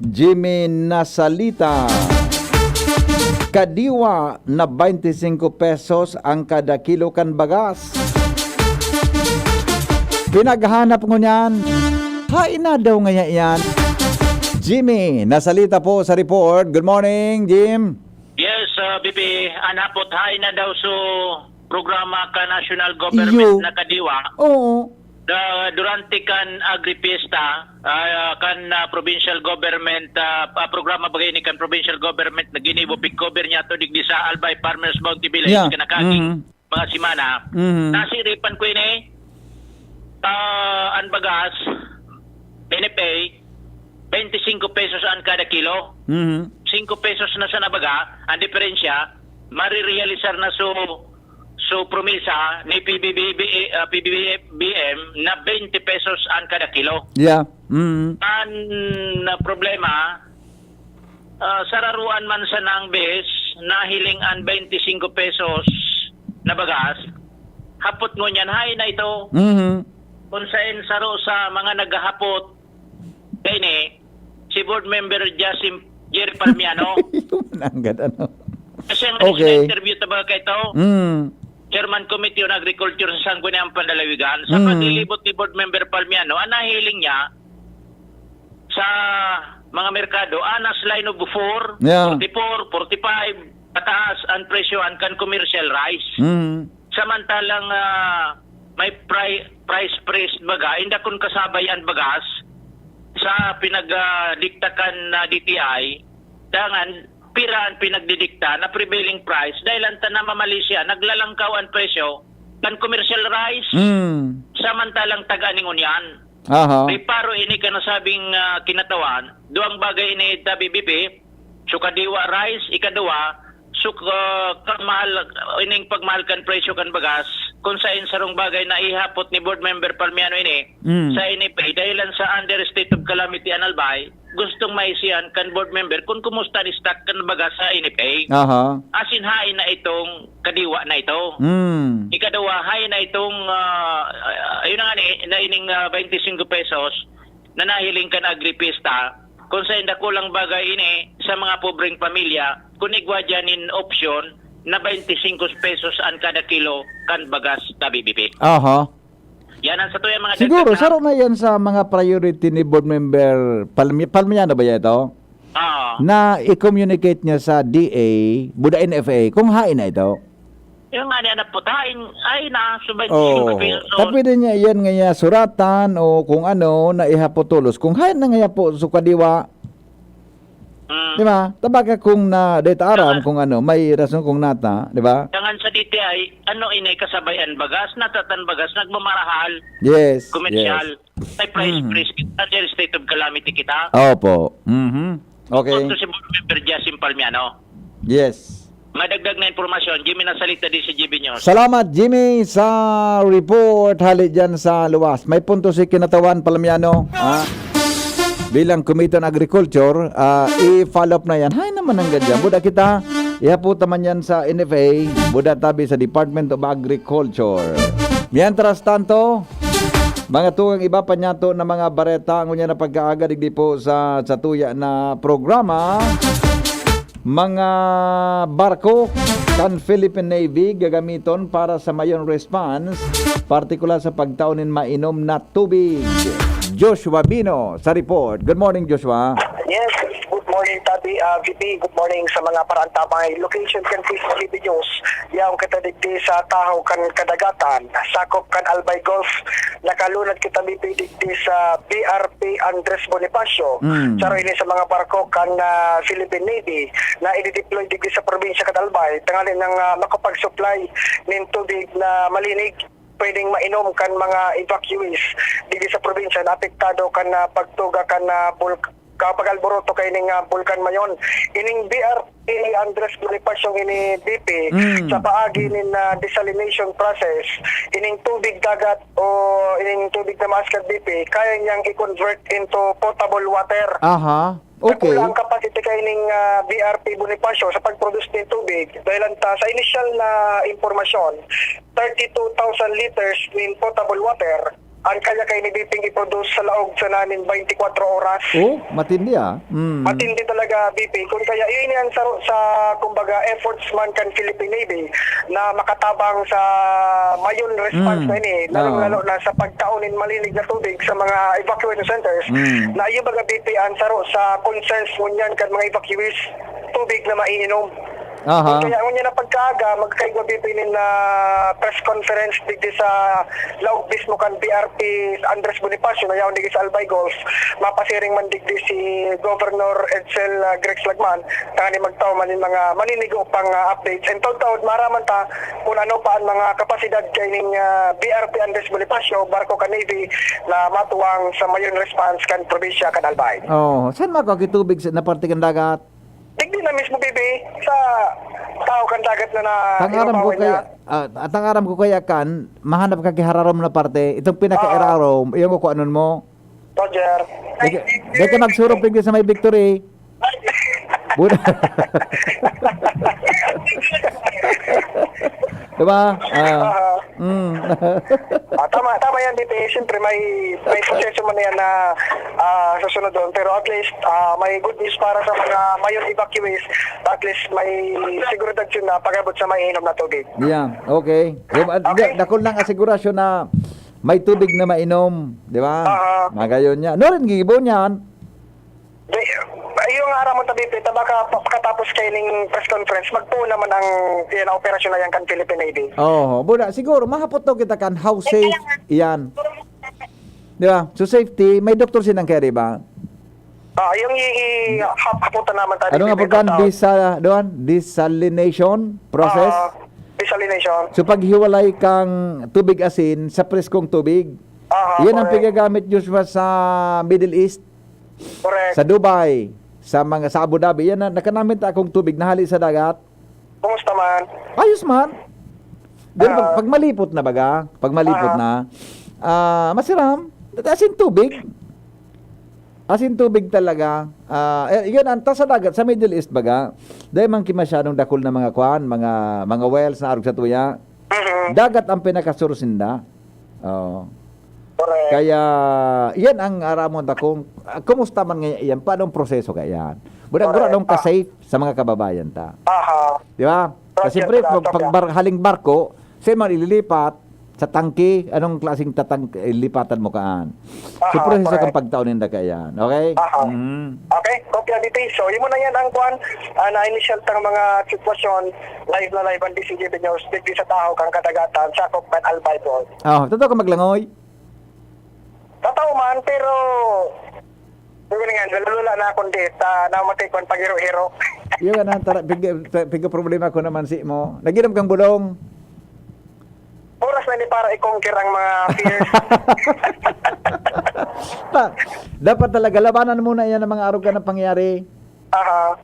Jimmy Nasalita. Kadiwa na 25 pesos ang kada kilo kan bagas. Pinaghanap ko niyan. Hain na daw nga yan. Jimmy, nasalita po sa report. Good morning, Jim. Yes, BP, anapot hay na daw so programa ka national government na kadiwa. Oo. Durante kan agripiesta, kan provincial government, programa bagay ni kan provincial government na ginibo cover niya to digdi sa Albay Farmers Bounty Village kanakaging mga simana. Nasiripan ko ini ang bagas, pinipay, 25 pesos ang kada kilo. 5 pesos na sa nabaga, ang diferensya, marirealisar na so promisa ni PBBM na 20 pesos ang kada kilo. Yeah. Ang problema, sararuan man sa nangbes, nahiling ang 25 pesos na bagas, hapot mo niyan, hay na ito. Kung saan saro sa mga naghahapot, kaya si board member Jerry Palmiano. Nanggad, ano? Kasi ang Okay. interview tabaga kay ito, Chairman Committee on Agriculture sa Sangguniang Pandalawigan, sa paglilibot ni board member Palmiano, ang nahiling niya sa mga merkado, anas line of 4, Yeah. 44, 45, pataas ang presyo ang kan commercial rice. Samantalang may price baga, hindi kun kasabay ang bagas sa pinagdiktakan na DTI, dangan piraan pinagdidikta na prevailing price dahil ang tanama Malaysia naglalangkaw ang presyo kan commercial rice samantalang taga-ningon yan. May paro ini ka nasabing kinatawan, duang bagay ini BBP, sukadiwa rice, ikaduwa, kamahal, ining pagmahal kan presyo kan bagas, kung sa sarong bagay na ihapot ni board member Palmiano ini, sa inipay, dahilan sa under state of calamity analbay, gustong maisiyan kan board member kung kumusta ni stock kan bagas sa inipay. Asin hain na itong kadiwa na ito. Ikaduwa, hain na itong, ayun na nga na ining 25 pesos na nahiling kan agripista, kung sa kulang bagay ini sa mga pobreng pamilya, kung igwadyanin option na 25 pesos ang kada kilo kan bagas na BBP. Yan ang sa tuya mga Siguro, saro na yan sa mga priority ni board member Palmiano ba yan ito? Na i-communicate niya sa DA, Buda NFA, kung hain na ito. Yung nga niya naputain, ay na, so 25 pesos. Pwede niya yan nga suratan o kung ano na ihapotulos. Kung hain na nga po sukadiwa, di ba? Tabaga kung na data aram kung ano, may rason kung nata, di ba? Dangan sa DTI, ano inay kasabayan bagas, natatan bagas, nagmamarahal, Yes. commercial, may price freeze kita, state of calamity kita. Opo. Okay. Kung si board member Jasim Palmiano. Yes. Madagdag na impormasyon, Jimmy nasalita din si GB News. Salamat Jimmy sa report hali dyan sa luwas. May punto si Kinatawan Palmiano. Bilang Committee on Agriculture, i-follow up na yan. Hay naman ang ganyan. Buda kita, ihaputa man yan sa NFA, buda tabi sa Department of Agriculture. Mientras tanto, mga tugang iba pa niya to na mga bareta ang unya na pagkaaga digdi po sa tuya na programa. Mga barko kan Philippine Navy gagamiton para sa mayon response, partikular sa pagtaunin mainom na tubig. Joshua Bino sa report. Good morning, Joshua. Yes, good morning, Tabi. VP, good morning sa mga parantabang location kan PCB News. Yang kita digdi sa tahaw kan kadagatan, sakop kan Albay Gulf, nakalunad kita digdi sa BRP Andres Bonifacio. Charo ini sa mga barko kan Philippine Navy na i-deploy digdi sa probinsya kan Albay, tangalin ng makapag-supply ng tubig na malinig pwedeng mainom kan mga evacuees dito sa probinsya na apektado kan pagtuga kan kapag alboroto kay ning bulkan mayon. Ining BRP Andres Bonifacio ini BP sa paagi nin desalination process, ining tubig dagat o ining tubig na maskat BP kaya niyang i-convert into potable water. Okay. Ang capacity kay ning BRP Bonifacio sa pag-produce ng tubig dahil sa initial na impormasyon, 32,000 liters in potable water ang kaya kay ni BP i-produce sa laog sa namin 24 oras. Matindi Matindi talaga BP. Kung kaya yun yan sa kumbaga efforts man kan Philippine Navy na makatabang sa mayon response na ini, lalo na sa pagtaunin malinig na tubig sa mga evacuation centers, na iyo baga BP ang saro sa concerns ngunyan kan mga evacuees tubig na maiinom. Kaya ngunyan na pagkaaga, magkaigwa bipinin na press conference digdi sa laog mismo kan BRP Andres Bonifacio na yaon digdi sa Albay Gulf, mapasiring man digdi si Governor Edsel Grex Lagman, tangani magtaw man mga maninigo pang updates. And taud-taud maraman ta kung ano pa ang mga kapasidad kay ning BRP Andres Bonifacio, barko kan Navy na matuwang sa mayon response kan probinsya kan Albay. Saan makakitubig na parte kan dagat? Digdi na mismo bibi sa tao kan dagat na Tangaram ko kaya tangaram ko kaya kan mahanap ka kihararom na parte itong pinaka-erarom iyon ko anon mo. Roger. Di ka magsurong pigil sa may victory. Buda. Diba? Tama yan, DP. Siyempre, may proseso man yan na susunod doon. Pero at least, may good news para sa mga mayon evacuees. At least, may seguridad yun na pag-abot sa mainom na tubig. Yeah, okay. Dakol lang asigurasyon na may tubig na mainom. Di ba? Magayon niya. No rin gigibon yan. Yung araw mo tabi, baka pagkatapos kayo ng press conference, magpo naman ang operasyon na yan kan Philippine Navy. Buda, siguro, mahapot to kita kan how safe yan. Di ba? So safety, may doktor sinang kaya, di ba? Yung haputan naman tayo. Ano nga po kan? Desalination process? Desalination. So paghiwalay kang tubig asin sa preskong tubig, yan ang pigagamit usual sa Middle East. Correct. Sa Dubai, sa Abu Dhabi, yan na nakanamit akong tubig na hali sa dagat. Kumusta man? Ayos man. Pero pag malipot na baga, masiram. Asin tubig. Asin tubig talaga. Yun, anta sa dagat, sa Middle East baga, dahil man masyadong dakol na mga kwan, mga wells na arog sa tuya. Dagat ang pinakasursinda. Kaya, yan ang aramon kung kumusta man ngayon yan, paano ang proseso kaya yan? Budak-budak nung ka-safe sa mga kababayan ta. Di ba? Kasi siyempre, pag haling barko, siya man ililipat sa tangke, anong klaseng lipatan mo kaan? So, proseso kang pagtaunin na kaya yan. Okay? Okay, kopya dito. So, yun mo na yan ang kwan, na-initial tang mga sitwasyon, live na live ang DCGB News, digdi sa tao kang kadagatan, sakop man Albay Ball. Totoo ka maglangoy? Totoo man, pero nalulula na akong date, namatay ko ang paghiro-hiro. Yung piga problema ko naman si mo. Naginom kang bulong. Oras na ni para i-conquer ang mga fears. Dapat talaga, labanan muna yan ang mga araw ka na pangyari.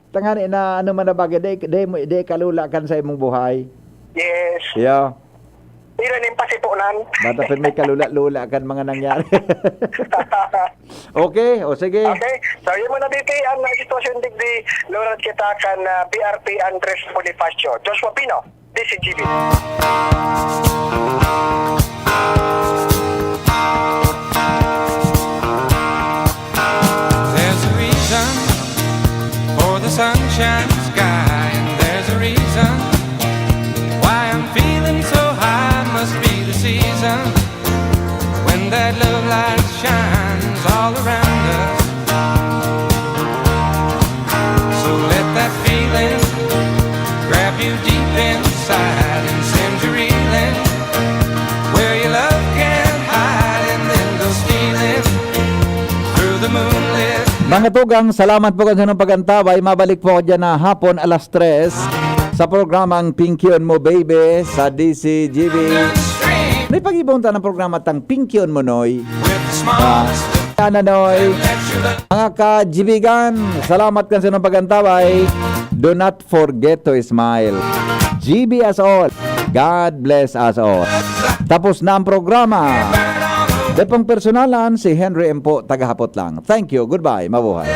Tangani na ano man na bagay, de kalula kan sa imong buhay. Yes. Yeah. Hindi rin yung pasipunan. Matapin may kalula-lula kan mga nangyari. Okay, sige. Okay, so yun mo na dito ang sitwasyon digdi lorad kita kan BRP Andres Bonifacio. Joshua Pino, DCGB. There's a reason for the sunshine sky, and there's a reason why I'm feeling so high. Must be the season when that love light shines all around us. So let that feeling grab you deep inside and send you reeling where your love can't hide, and then go stealing through the moonlit. Mga tugang, salamat po sa inyong pagantabay. Mabalik po ako dyan na hapon alas 3 sa programang Pinky on Mo Baby sa DCGB. May pag-ibon ta ng programa tang Pinky on Mo Noy. Noy. Mga ka-GBgan, salamat ka sa inyong pagantabay. Do not forget to smile. GB as all. God bless us all. Tapos na ang programa. Depang personalan, si Henry M. po, tagahapot lang. Thank you. Goodbye. Mabuhay.